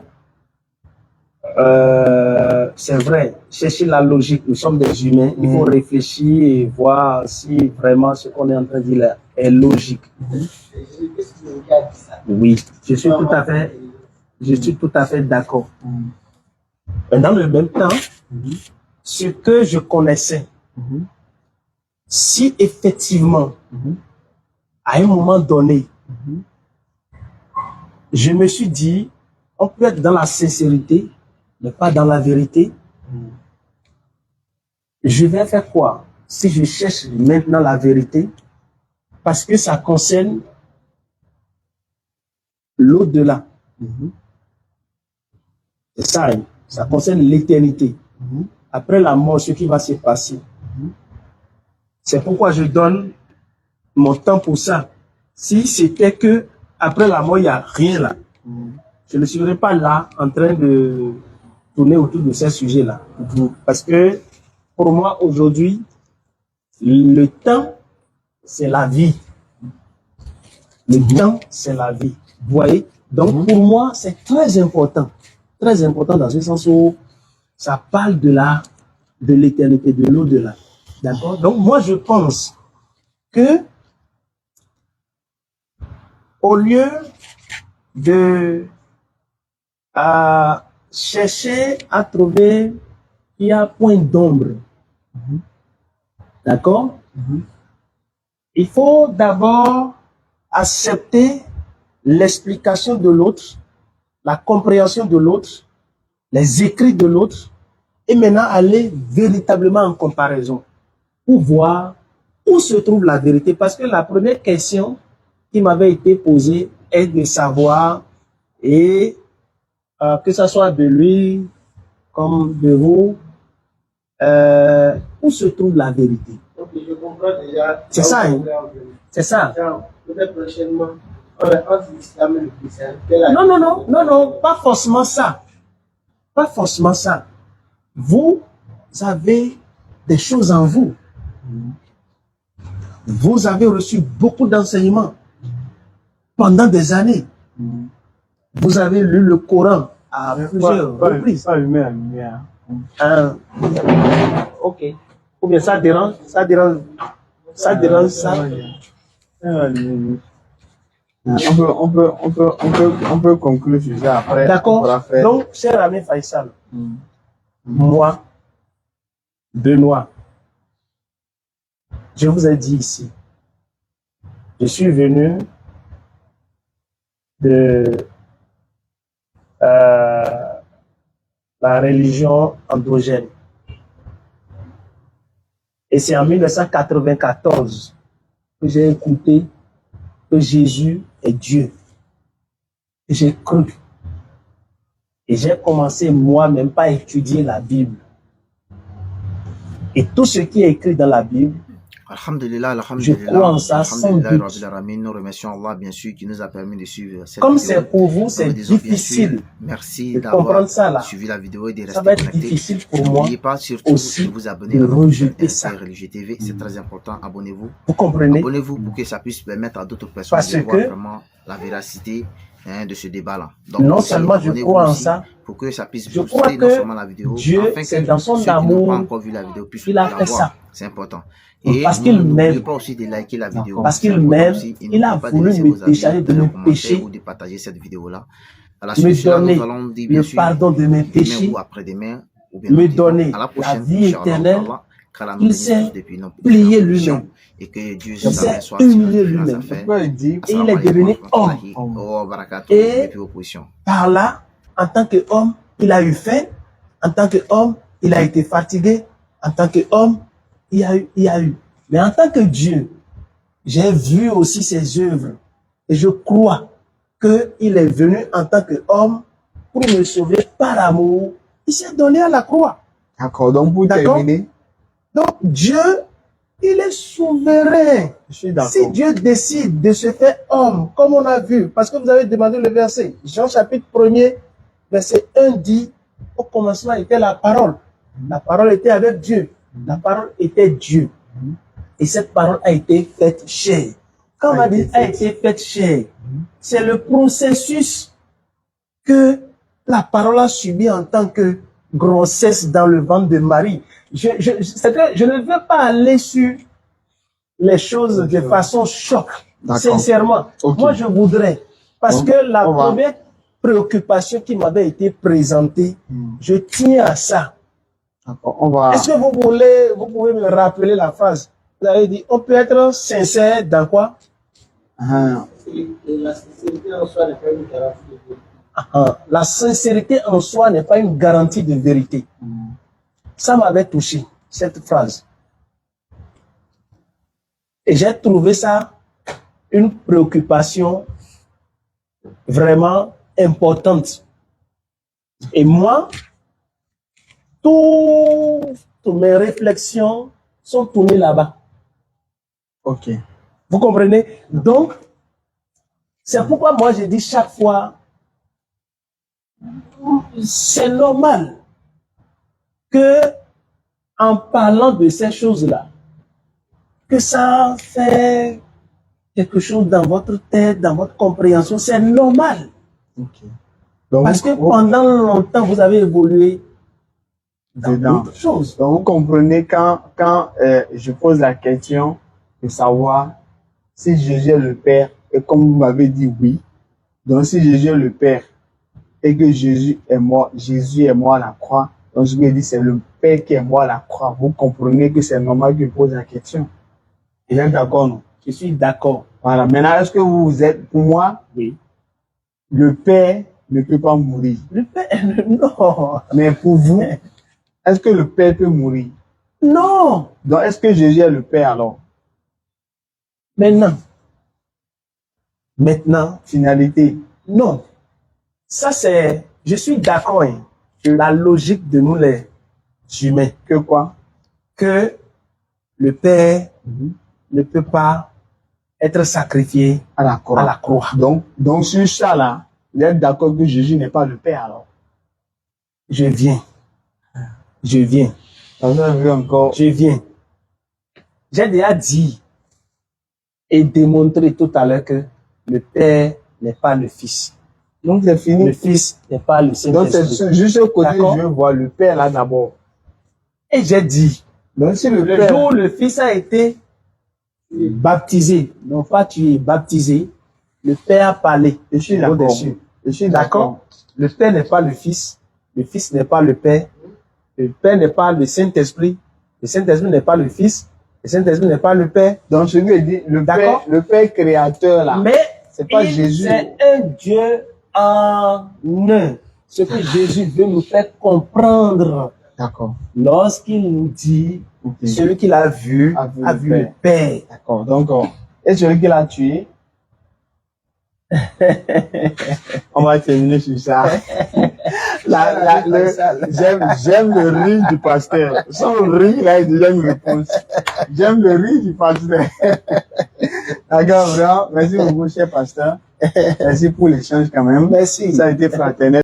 c'est vrai, chercher la logique, nous sommes des humains, il faut réfléchir et voir si vraiment ce qu'on est en train de dire là est logique. Oui, je suis tout à fait d'accord. Mais dans le même temps, ce que je connaissais, si effectivement, à un moment donné, je me suis dit, on peut être dans la sincérité, mais pas dans la vérité. Je vais faire quoi si je cherche maintenant la vérité? Parce que ça concerne l'au-delà. C'est ça, hein. Ça concerne l'éternité. Après la mort, ce qui va se passer. C'est pourquoi je donne mon temps pour ça. Si c'était que après la mort, il n'y a rien là, je ne serais pas là en train de tourner autour de ces sujets-là. Parce que pour moi, aujourd'hui, le temps, c'est la vie. Le temps, c'est la vie. Vous voyez? Donc, pour moi, c'est très important. Très important dans ce sens où ça parle de l'éternité, de l'au-delà. D'accord? Donc, moi, je pense que au lieu de chercher à trouver qu'il y a point d'ombre, d'accord? Il faut d'abord accepter l'explication de l'autre, la compréhension de l'autre, les écrits de l'autre, et maintenant aller véritablement en comparaison pour voir où se trouve la vérité. Parce que la première question qui m'avait été posée est de savoir, et que ce soit de lui comme de vous, où se trouve la vérité. Ok, je comprends déjà. C'est ça, hein? C'est ça. Peut-être prochainement, entre l'islam et le christianisme. Non, pas forcément ça. Pas forcément ça. Vous avez des choses en vous. Vous avez reçu beaucoup d'enseignements pendant des années. Vous avez lu le Coran à plusieurs reprises. Pas humain à lumière. Ok. Ou bien ça dérange ça. On peut conclure sur ça après. D'accord. Donc, cher ami Faisal, moi, Benoît, je vous ai dit ici, je suis venu de la religion endogène. Et c'est en 1994 que j'ai écouté que Jésus est Dieu. Et j'ai cru. Et j'ai commencé moi-même par étudier la Bible. Et tout ce qui est écrit dans la Bible, Alhamdulillah, je crois en ça sans doute. Nous remercions Allah, bien sûr, qui nous a permis de suivre cette Comme vidéo. c'est pour vous, c'est difficile merci de comprendre ça là. suivi la vidéo et de rester Ça va être connecté. difficile pour moi N'oubliez pas surtout aussi de vous abonner de à notre rejeter chaîne ça. Religieux TV. C'est très important. Abonnez-vous. Vous comprenez? Abonnez-vous pour que ça puisse permettre à d'autres personnes Parce de voir que vraiment la véracité de ce débat-là. Donc, non aussi, seulement je abonnez-vous crois en aussi ça, pour que ça puisse je crois booster non que seulement la vidéo, Dieu, afin c'est que dans son ceux qui n'ont amour pas encore vu la vidéo puissent qu'il a la fait voir. ça. C'est important. Et Parce qu'il m'aime. n'oubliez pas aussi de liker la vidéo. Parce C'est qu'il important m'aime. aussi. Et Il a n'oubliez pas de voulu laisser me vos avis décharger de dans les mes commentaires péchés, ou de partager cette vidéo-là. À la me suite de cela, donner nous allons dire bien le sûr pardon de mes demain péchés, ou après-demain, ou bien me nous disons donner à la la prochaine, vie Inch'Allah, éternelle. car la nous Il bénisse s'est tous depuis nos plié propositions, lui-même. et que Dieu Il jamais s'est soit sur humilié la lui-même. affaires. Pourquoi il dit Et il est devenu homme. Oh, barakatuh, Et depuis vos positions. par là, en tant qu'homme, il a eu faim. En tant qu'homme, il a été fatigué. En tant qu'homme, il a eu. Mais en tant que Dieu, j'ai vu aussi ses œuvres. Et je crois qu'il est venu en tant qu'homme pour me sauver par amour. Il s'est donné à la croix. D'accord, donc pour D'accord. terminer, Donc Dieu, il est souverain. je suis d'accord. Si Dieu décide de se faire homme, comme on a vu, parce que vous avez demandé le verset, Jean chapitre 1er, verset 1 dit, au commencement était la parole. La parole était avec Dieu. La parole était Dieu. Et cette parole a été faite chair. Quand on a dit a été faite chair, c'est le processus que la parole a subi en tant que grossesse dans le ventre de Marie. C'est que je ne veux pas aller sur les choses de façon choc, sincèrement. Okay. Moi, je voudrais, parce que la première préoccupation qui m'avait été présentée, je tiens à ça. Est-ce que vous pouvez me rappeler la phrase? Vous avez dit, on peut être sincère dans quoi? Et la sincérité en soi n'est pas une garantie de vérité. La sincérité en soi n'est pas une garantie de vérité. Ça m'avait touché, cette phrase. Et j'ai trouvé ça une préoccupation vraiment importante. Et moi, toutes mes réflexions sont tournées là-bas. Ok. Vous comprenez? Donc, c'est pourquoi moi je dis chaque fois, c'est normal que, en parlant de ces choses-là, que ça fait quelque chose dans votre tête, dans votre compréhension, c'est normal. Okay. Donc, parce que pendant longtemps, vous avez évolué dans d'autres choses. Donc, vous comprenez quand je pose la question de savoir si Jésus est le Père, et comme vous m'avez dit oui, donc si Jésus est le Père, et que Jésus est mort à la croix, donc je me dis c'est le Père qui est mort à la croix. Vous comprenez que c'est normal que je pose la question. Vous êtes d'accord, non? Je suis d'accord. Voilà. Maintenant, est-ce que vous êtes, pour moi, oui, le Père ne peut pas mourir? Le Père, non. Mais pour vous, est-ce que le Père peut mourir? Non. Donc, est-ce que Jésus est le Père alors? Maintenant. Finalité. Non. Ça, c'est, je suis d'accord, hein, la logique de nous les humains. Que quoi? Que le Père ne peut pas être sacrifié à la croix. Donc sur ça là, vous êtes d'accord que Jésus n'est pas le Père alors? Je viens. Je viens. J'ai déjà dit et démontré tout à l'heure que le Père n'est pas le Fils. Donc c'est fini. Le Fils n'est pas le Saint-Esprit. Donc c'est juste au côté je veux voir le Père là d'abord. Et j'ai dit, donc si le jour où le Fils a été baptisé, non pas tu es baptisé, le Père a parlé. Je suis d'accord. Je suis d'accord. Le Père n'est pas le Fils n'est pas le Père, le Père n'est pas le Saint-Esprit n'est pas le Fils, le Saint-Esprit n'est pas le Père. Donc je lui ai dit, le Père créateur là, mais c'est pas Jésus. C'est un Dieu en un. Ce que Jésus veut nous faire comprendre. D'accord. Lorsqu'il nous dit, celui qu'il a vu le Père. D'accord. Donc, et celui qu'il a tué, on va terminer sur ça. J'aime le rire du pasteur. Sans rire, là, il y a déjà une réponse. J'aime le rire du pasteur. D'accord, vraiment. Merci beaucoup, cher pasteur. Merci pour l'échange quand même. Merci. Ça a été fraternel.